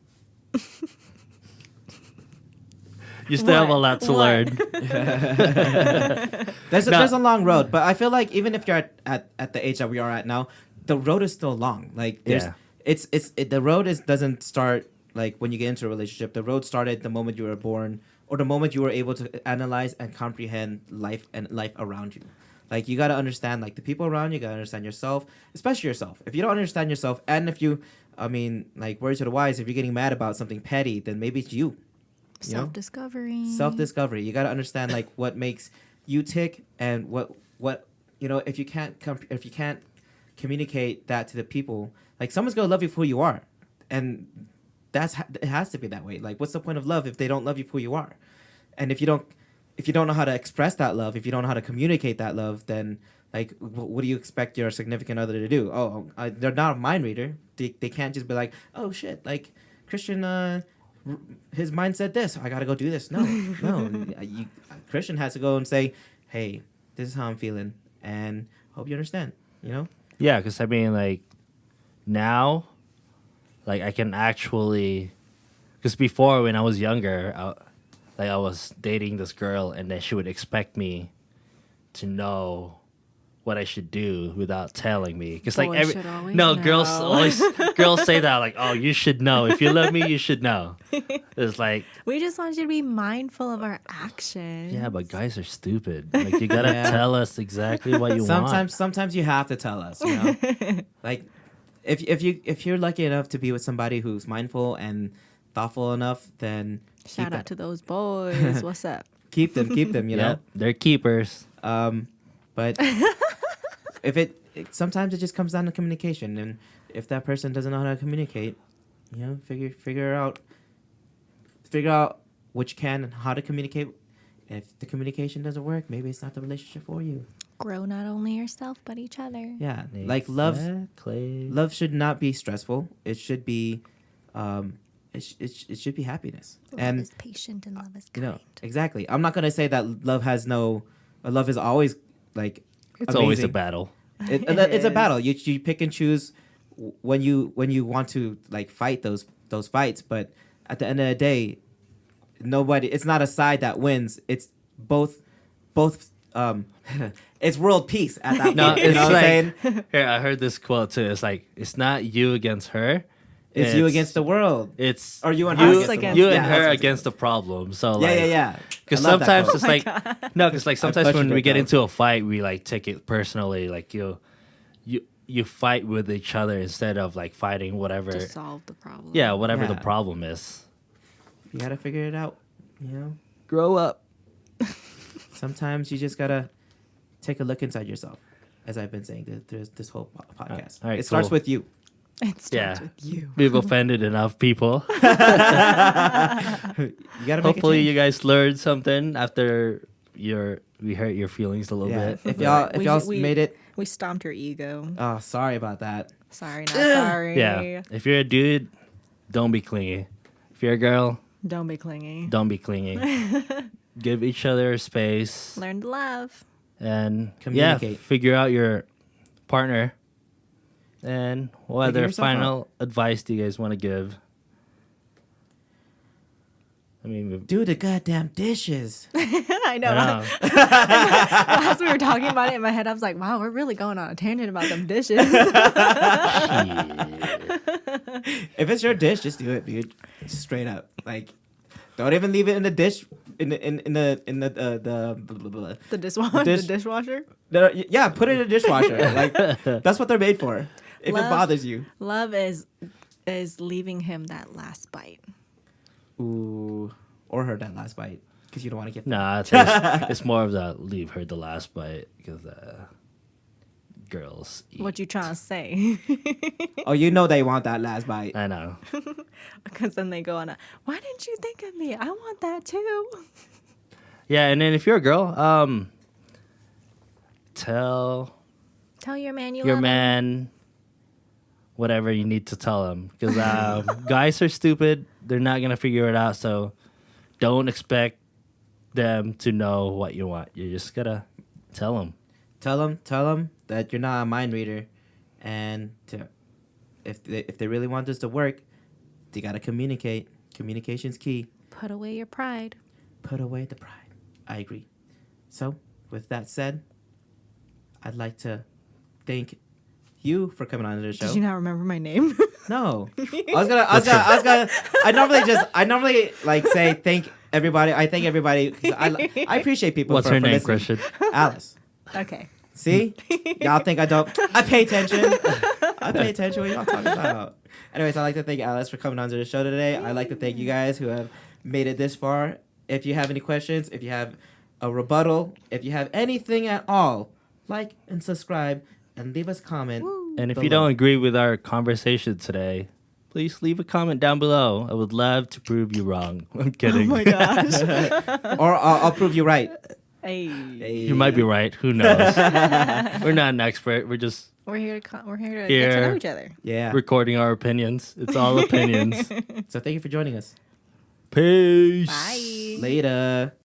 you still have a lot to learn. There's a long road, but I feel like even if you're at the age that we are at now, the road is still long. Like there's Yeah. the road doesn't start like when you get into a relationship. The road started the moment you were born, or the moment you were able to analyze and comprehend life and life around you. Like you gotta understand like the people around you. You gotta understand yourself, especially yourself. If you don't understand yourself, and if you, I mean, like words to the wise, if you're getting mad about something petty, then maybe it's you. You know? Self-discovery. Self-discovery. You gotta understand like what makes you tick, and what if you can't communicate that to the people, like someone's gonna love you for who you are, and it has to be that way. Like, what's the point of love if they don't love you for who you are? And if you don't know how to express that love, if you don't know how to communicate that love, then like what do you expect your significant other to do? They're not a mind reader. They can't just be like, oh shit, like Christian, his mind said this, I gotta go do this. No, no, Christian has to go and say, hey, this is how I'm feeling, and hope you understand. You know? Yeah, because I mean, like now, like I can actually, because before when I was younger, I was dating this girl, and then she would expect me to know what I should do without telling me. Because like Boys should always girls say that like, oh, you should know. If you love me, you should know. It's like, We just want you to be mindful of our actions. yeah, but guys are stupid. Like you gotta Yeah. tell us exactly what you want. Sometimes you have to tell us. You know, like if you're lucky enough to be with somebody who's mindful and thoughtful enough, then Shout out to those boys. What's up? keep them. You know. Yep, they're keepers. But sometimes it just comes down to communication, and if that person doesn't know how to communicate, you know, figure out what you can and how to communicate. If the communication doesn't work, maybe it's not the relationship for you. Grow not only yourself but each other. Yeah, like love should not be stressful. It should be, it should be happiness. Love And is patient and love is you kind. know, exactly. I'm not gonna say that love is always like It's always a amazing. battle. It's a battle. You pick and choose when you want to like fight those fights, but at the end of the day, it's not a side that wins. It's both it's world peace at that point. No, You it's know what I'm like saying? here. I heard this quote too. It's like it's not you against her. It's you against the world. It's Or you and her against the world. you Yeah, and that's her what against the problem. So Yeah, like, yeah. Because I love that sometimes quote. it's like no, because like sometimes butchered when we it, get though. into a fight, we like take it personally. Like you fight with each other instead of like fighting whatever. To solve the problem. Yeah, whatever the Yeah. problem is. You gotta figure it out. You know. Grow up. Sometimes you just gotta take a look inside yourself, as I've been saying this whole podcast. All right, It starts cool. with you. It starts Yeah. with you. We've offended enough people. You gotta make Hopefully, a you change. guys learned something after we hurt your feelings a little Yeah. bit. If y'all We- made it, We stomped your ego. oh, sorry about that. Sorry, not sorry. Yeah. If you're a dude, don't be clingy. If you're a girl, Don't be clingy. don't be clingy. Give each other space Learn to love. and Communicate. figure out your partner. And what Figure other yourself final advice do you guys want to give? I mean, Do the goddamn dishes. I know. I As we were talking about it in my head, I was like, wow, we're really going on a tangent about them dishes. If it's your dish, just do it, dude. Straight up. Like, don't even leave it in the dish. In the The dishwasher. Dish- The dishwasher. yeah, put it in the dishwasher. Like, that's what they're made for. If it Love- bothers you. Love is leaving him that last bite. Ooh, or her that last bite, because you don't want to get. Nah, it's more of the leave her the last bite because girls eat. What you trying to say? Oh, you know they want that last bite. I know. Because then they go on why didn't you think of me? I want that too. Yeah, and then if you're a girl, tell Tell your man you your love him. man whatever you need to tell him because guys are stupid. They're not gonna figure it out. So don't expect them to know what you want. You just gotta tell them. Tell them that you're not a mind reader, and if they really want this to work, they gotta communicate. Communication's key. Put away your pride. Put away the pride. I agree. So, with that said, I'd like to thank you for coming on the show. Did you not remember my name? No, I normally like say thank everybody. I thank everybody. 'Cause I appreciate people. What's for her name, listening. Christian? Alice. Okay. See, y'all think I don't? I pay attention. I pay attention. What y'all talking about? Anyways, I'd like to thank Alice for coming on to the show today. I'd like to thank you guys who have made it this far. If you have any questions, if you have a rebuttal, if you have anything at all, like and subscribe and leave us a comment. And if below. you don't agree with our conversation today, please leave a comment down below. I would love to prove you wrong. I'm kidding. Oh my gosh. Or I'll prove you right. Hey. You might be right. Who knows? We're not an expert. We're just We're here to get to Here. know each other. Yeah. recording our opinions. It's all opinions. So thank you for joining us. Peace. Bye. Later.